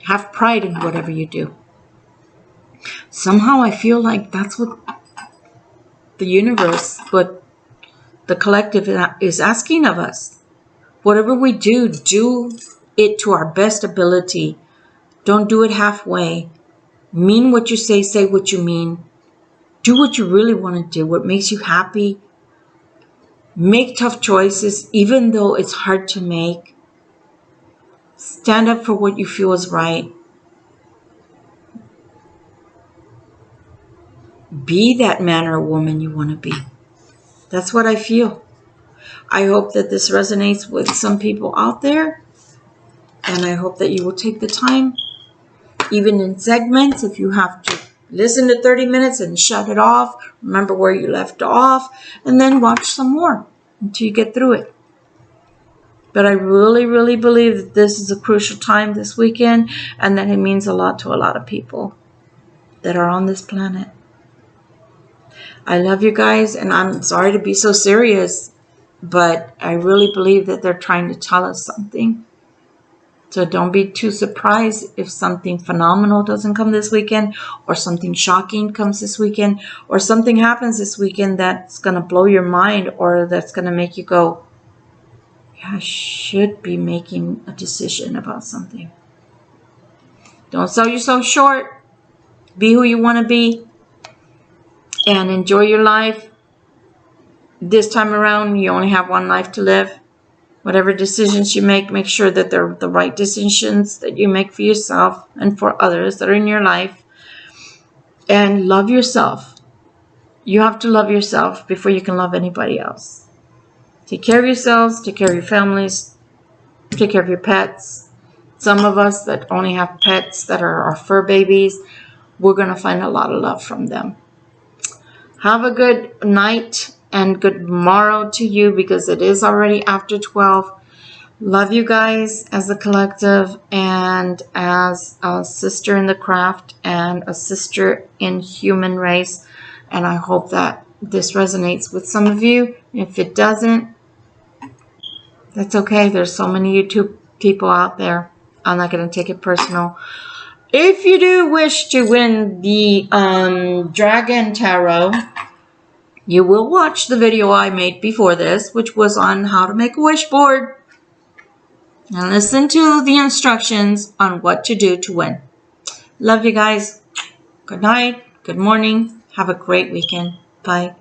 B: Have pride in whatever you do. Somehow I feel like that's what the universe, what the collective is asking of us. Whatever we do, do it to our best ability. Don't do it halfway. Mean what you say what you mean. Do what you really want to do, what makes you happy. Make tough choices, even though it's hard to make. Stand up for what you feel is right. Be that man or woman you want to be. That's what I feel. I hope that this resonates with some people out there. And I hope that you will take the time, even in segments, if you have to listen to 30 minutes and shut it off, remember where you left off, and then watch some more until you get through it. But I really, really believe that this is a crucial time this weekend, and that it means a lot to a lot of people that are on this planet. I love you guys, and I'm sorry to be so serious, but I really believe that they're trying to tell us something. So don't be too surprised if something phenomenal doesn't come this weekend, or something shocking comes this weekend, or something happens this weekend that's going to blow your mind, or that's going to make you go, yeah, I should be making a decision about something. Don't sell yourself short. Be who you want to be. And enjoy your life. This time around, you only have one life to live. Whatever decisions you make sure that they're the right decisions that you make for yourself and for others that are in your life. And love yourself. You have to love yourself before you can love anybody else. Take care of yourselves. Take care of your families. Take care of your pets. Some of us that only have pets that are our fur babies, we're going to find a lot of love from them. Have a good night and good morrow to you, because it is already after 12. Love you guys as a collective and as a sister in the craft and a sister in human race. And I hope that this resonates with some of you. If it doesn't, that's okay. There's so many YouTube people out there. I'm not going to take it personal. If you do wish to win the Dragon Tarot, you will watch the video I made before this, which was on how to make a wish board. And listen to the instructions on what to do to win. Love you guys. Good night. Good morning. Have a great weekend. Bye.